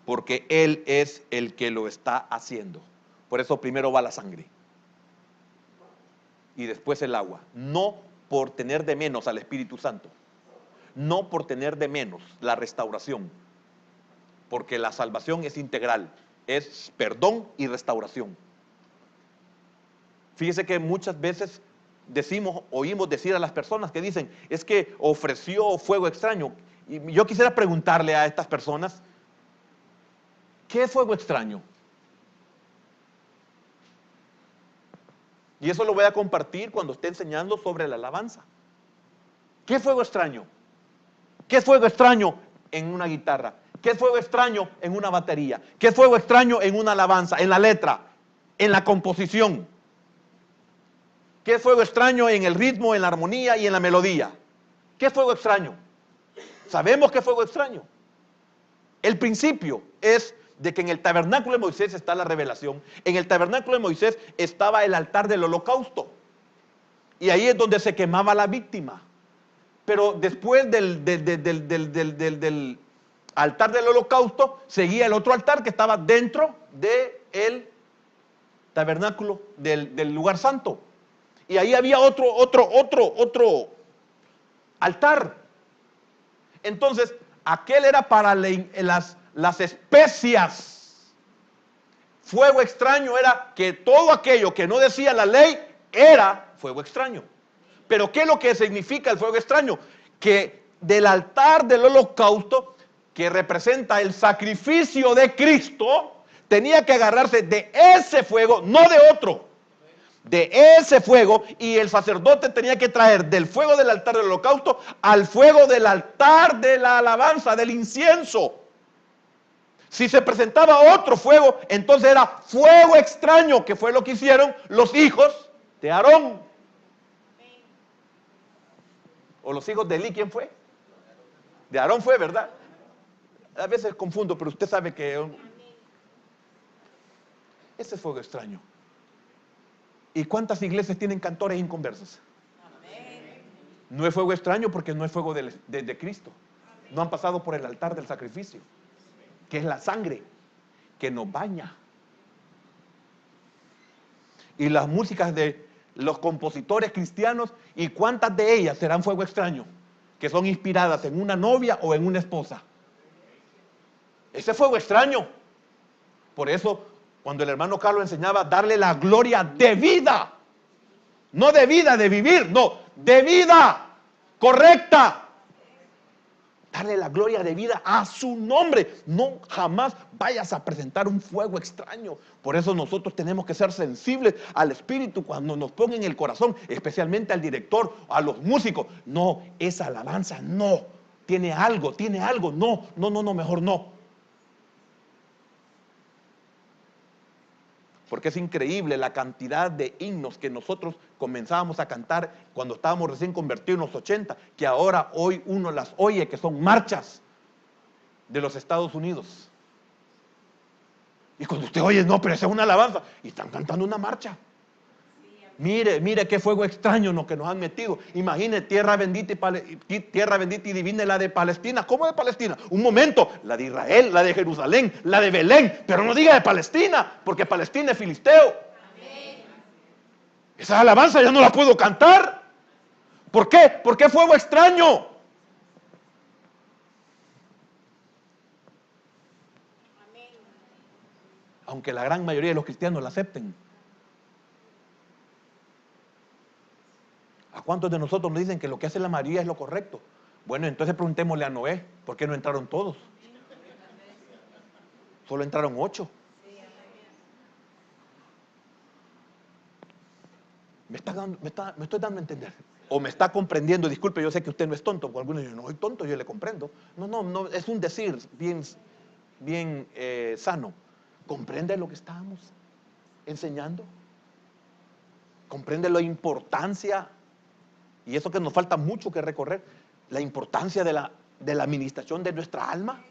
porque Él es el que lo está haciendo. Por eso primero va la sangre y después el agua. No por tener de menos al Espíritu Santo, no por tener de menos la restauración, porque la salvación es integral, es perdón y restauración. Fíjese que muchas veces oímos decir a las personas que dicen, es que ofreció fuego extraño. Y yo quisiera preguntarle a estas personas, ¿qué es fuego extraño? Y eso lo voy a compartir cuando esté enseñando sobre la alabanza. ¿Qué es fuego extraño? ¿Qué es fuego extraño en una guitarra? ¿Qué es fuego extraño en una batería? ¿Qué es fuego extraño en una alabanza, en la letra, en la composición? ¿Qué es fuego extraño en el ritmo, en la armonía y en la melodía? ¿Qué es fuego extraño? Sabemos que es fuego extraño. El principio es de que en el tabernáculo de Moisés está la revelación. En el tabernáculo de Moisés estaba el altar del holocausto. Y ahí es donde se quemaba la víctima. Pero después del altar del holocausto, seguía el otro altar que estaba dentro del tabernáculo del lugar santo. Y ahí había otro altar. Entonces, aquel era para las especias. Fuego extraño era que todo aquello que no decía la ley era fuego extraño. Pero ¿qué es lo que significa el fuego extraño? Que del altar del holocausto, que representa el sacrificio de Cristo, tenía que agarrarse de ese fuego, no de otro. De ese fuego, y el sacerdote tenía que traer del fuego del altar del holocausto al fuego del altar de la alabanza, del incienso. Si se presentaba otro fuego, entonces era fuego extraño, que fue lo que hicieron los hijos de Aarón. ¿O los hijos de Eli? ¿Quién fue? De Aarón fue, ¿verdad? A veces confundo, pero usted sabe que ese es fuego extraño. ¿Y cuántas iglesias tienen cantores inconversos? No es fuego extraño porque no es fuego de Cristo. No han pasado por el altar del sacrificio, que es la sangre que nos baña. Y las músicas de los compositores cristianos, ¿y cuántas de ellas serán fuego extraño? Que son inspiradas en una novia o en una esposa. Ese fuego extraño. Por eso, cuando el hermano Carlos enseñaba darle la gloria de vida, no de vida de vivir, no, de vida correcta. Darle la gloria de vida a su nombre. No jamás vayas a presentar un fuego extraño. Por eso nosotros tenemos que ser sensibles al Espíritu cuando nos ponga en el corazón, especialmente al director, a los músicos. No, esa alabanza no. Tiene algo, no, mejor no. Porque es increíble la cantidad de himnos que nosotros comenzábamos a cantar cuando estábamos recién convertidos en los 80, que ahora hoy uno las oye, que son marchas de los Estados Unidos. Y cuando usted oye, no, pero esa es una alabanza, y están cantando una marcha. Mire qué fuego extraño que nos han metido. Imagine tierra bendita y divina, la de Palestina. ¿Cómo de Palestina? Un momento, la de Israel, la de Jerusalén, la de Belén, pero no diga de Palestina, porque Palestina es filisteo. Amén. Esa alabanza yo no la puedo cantar. ¿Por qué? Porque es fuego extraño. Amén. Aunque la gran mayoría de los cristianos la acepten. ¿A cuántos de nosotros nos dicen que lo que hace la mayoría es lo correcto? Bueno, entonces preguntémosle a Noé, ¿por qué no entraron todos? Solo entraron 8. ¿Me estoy dando a entender? O me está comprendiendo. Disculpe, yo sé que usted no es tonto, porque algunos dicen, no soy tonto, yo le comprendo. No, es un decir bien sano. ¿Comprende lo que estábamos enseñando? ¿Comprende la importancia? Y eso que nos falta mucho que recorrer, la importancia de la administración de nuestra alma.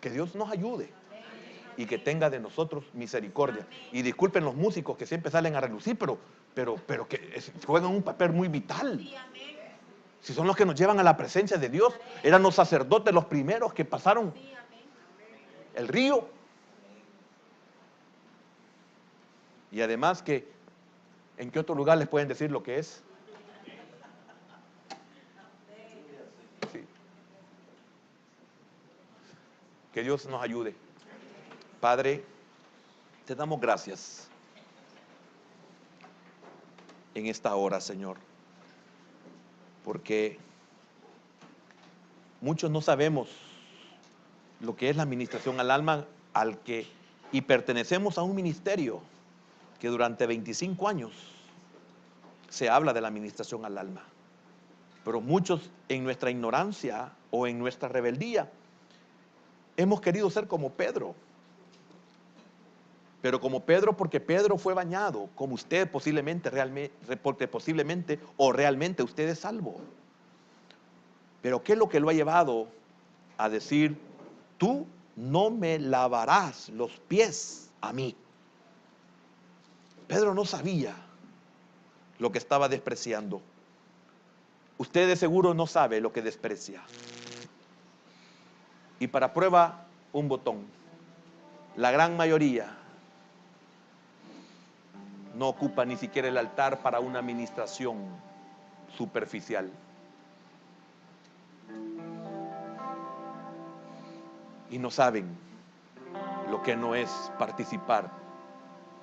Que Dios nos ayude. y que tenga de nosotros misericordia. Y disculpen los músicos que siempre salen a relucir, pero que juegan un papel muy vital. Si son los que nos llevan a la presencia de Dios. Eran los sacerdotes los primeros que pasaron el río. Y además que, ¿en qué otro lugar les pueden decir lo que es? Sí. Que Dios nos ayude. Padre, te damos gracias en esta hora, Señor, porque muchos no sabemos lo que es la administración al alma, y pertenecemos a un ministerio que durante 25 años se habla de la administración al alma. Pero muchos en nuestra ignorancia o en nuestra rebeldía hemos querido ser como Pedro. Pero como Pedro, porque Pedro fue bañado, como usted posiblemente, porque posiblemente o realmente usted es salvo. Pero ¿qué es lo que lo ha llevado a decir, tú no me lavarás los pies a mí? Pedro no sabía lo que estaba despreciando. Usted de seguro no sabe lo que desprecia. Y para prueba, un botón. La gran mayoría no ocupa ni siquiera el altar para una administración superficial. Y no saben lo que no es participar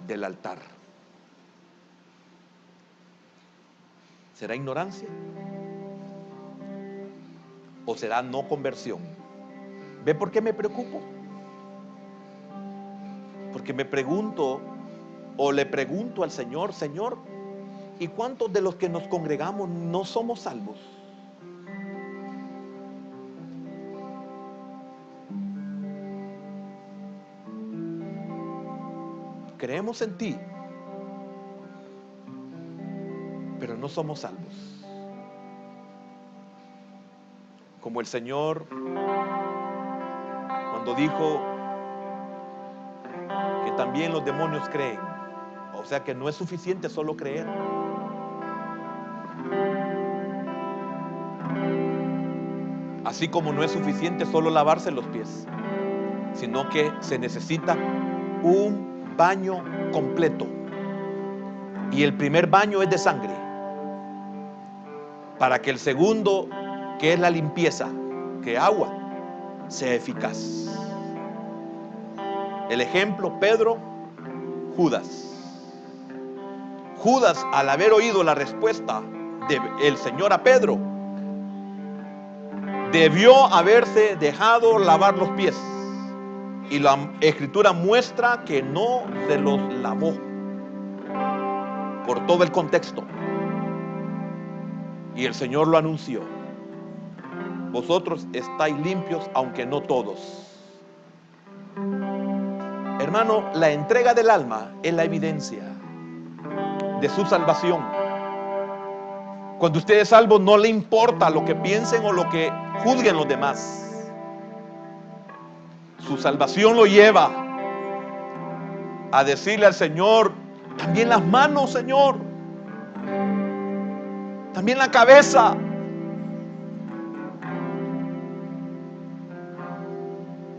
del altar. ¿Será ignorancia? ¿O será no conversión? ¿Ve por qué me preocupo? Porque me pregunto, o le pregunto al Señor, Señor, ¿y cuántos de los que nos congregamos no somos salvos? Creemos en ti, pero no somos salvos. Como el Señor cuando dijo que también los demonios creen. O sea que no es suficiente solo creer. Así como no es suficiente solo lavarse los pies, sino que se necesita un baño completo. Y el primer baño es de sangre, para que el segundo, que es la limpieza, que agua, sea eficaz. El ejemplo, Pedro, Judas. Judas, al haber oído la respuesta del Señor a Pedro, debió haberse dejado lavar los pies. Y la Escritura muestra que no se los lavó, por todo el contexto. Y el Señor lo anunció: vosotros estáis limpios, aunque no todos. Hermano, la entrega del alma es la evidencia de su salvación. Cuando usted es salvo, no le importa lo que piensen o lo que juzguen los demás. Su salvación lo lleva a decirle al Señor: también las manos, Señor, también la cabeza.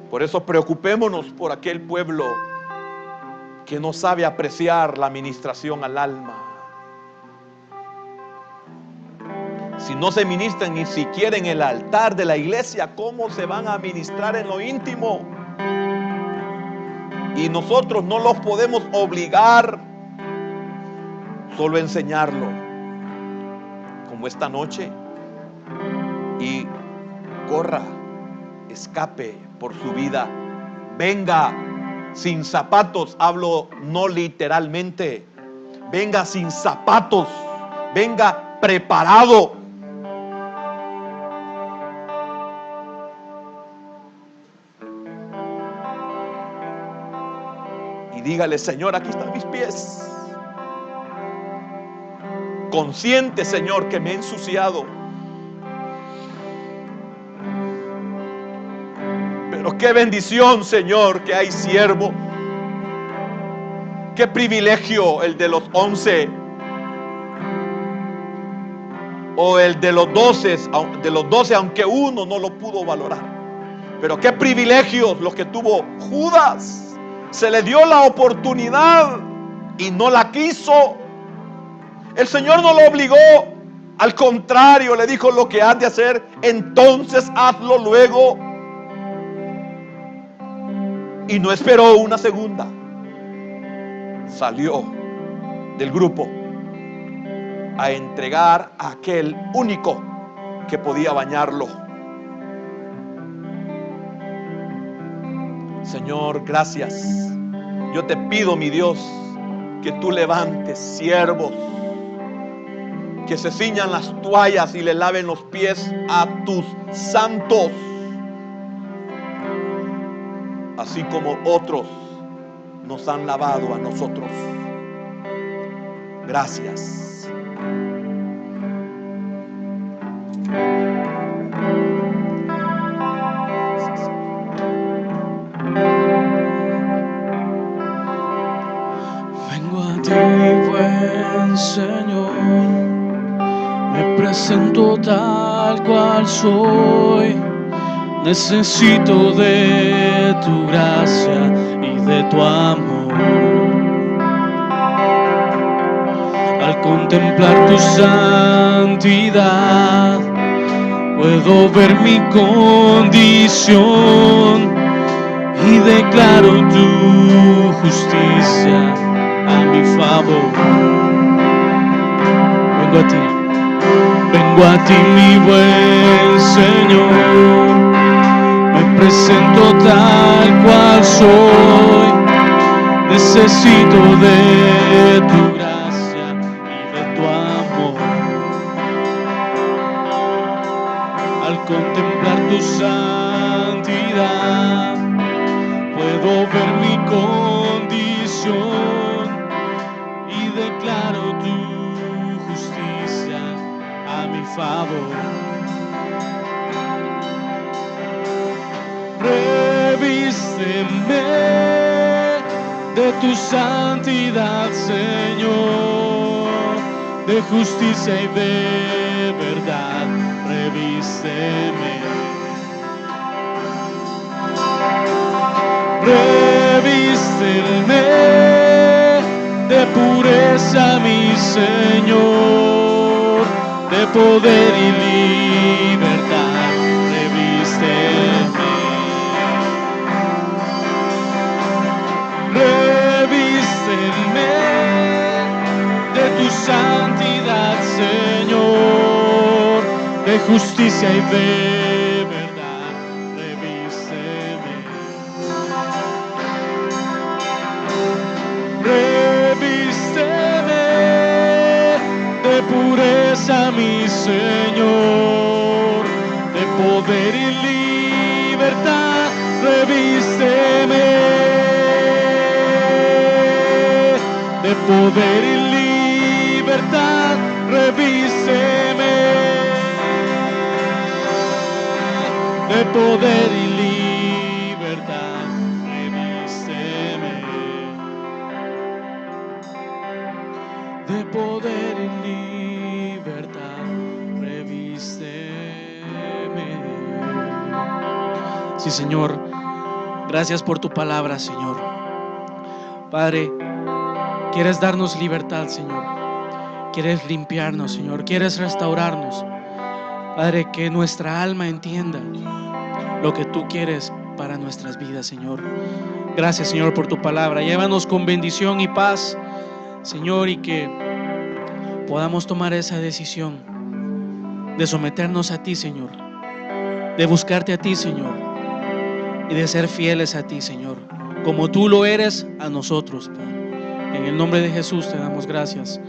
Por eso preocupémonos por aquel pueblo que no sabe apreciar la ministración al alma. Si no se ministran ni siquiera en el altar de la iglesia, ¿cómo se van a ministrar en lo íntimo? Y nosotros no los podemos obligar, solo enseñarlo, como esta noche. Y corra, escape por su vida, venga sin zapatos, hablo no literalmente, venga sin zapatos, venga preparado. Y dígale: Señor, aquí están mis pies. Consciente, Señor, que me he ensuciado, pero Pero qué bendición, Señor, que hay siervo. Qué privilegio el de los 11 o el de los 12, aunque uno no lo pudo valorar. Pero qué privilegios los que tuvo Judas. Se le dio la oportunidad y no la quiso. El Señor no lo obligó. Al contrario, le dijo: lo que has de hacer, entonces hazlo luego. Y no esperó una segunda. Salió del grupo a entregar a aquel único que podía bañarlo. Señor, gracias. Yo te pido, mi Dios, que tú levantes siervos que se ciñan las toallas y le laven los pies a tus santos, así como otros nos han lavado a nosotros. Gracias. Vengo a ti, buen Señor, me presento tal cual soy. Necesito de tu gracia y de tu amor. Al contemplar tu santidad, puedo ver mi condición y declaro tu justicia a mi favor. Vengo a ti, mi buen Señor, me presento tal cual soy. Necesito de tu gracia y de tu amor. Al contemplar tu santidad, puedo ver mi condición y declaro tu justicia a mi favor. Revísteme de tu santidad, Señor, de justicia y de verdad. Revísteme. Revísteme de pureza, mi Señor, de poder y libertad. Revísteme. Revísteme de tu santidad, Señor, de justicia y de verdad. Revísteme. Revísteme de pureza, mi Señor, de poder y libertad. Revísteme de poder y libertad. Revísteme de poder y libertad. Revísteme de poder y libertad. Revísteme. Sí, Señor, gracias por tu palabra, Señor. Padre, quieres darnos libertad, Señor. Quieres limpiarnos, Señor. Quieres restaurarnos. Padre, que nuestra alma entienda lo que tú quieres para nuestras vidas, Señor. Gracias, Señor, por tu palabra. Llévanos con bendición y paz, Señor, y que podamos tomar esa decisión de someternos a ti, Señor, de buscarte a ti, Señor, y de ser fieles a ti, Señor, como tú lo eres a nosotros, Padre. En el nombre de Jesús te damos gracias.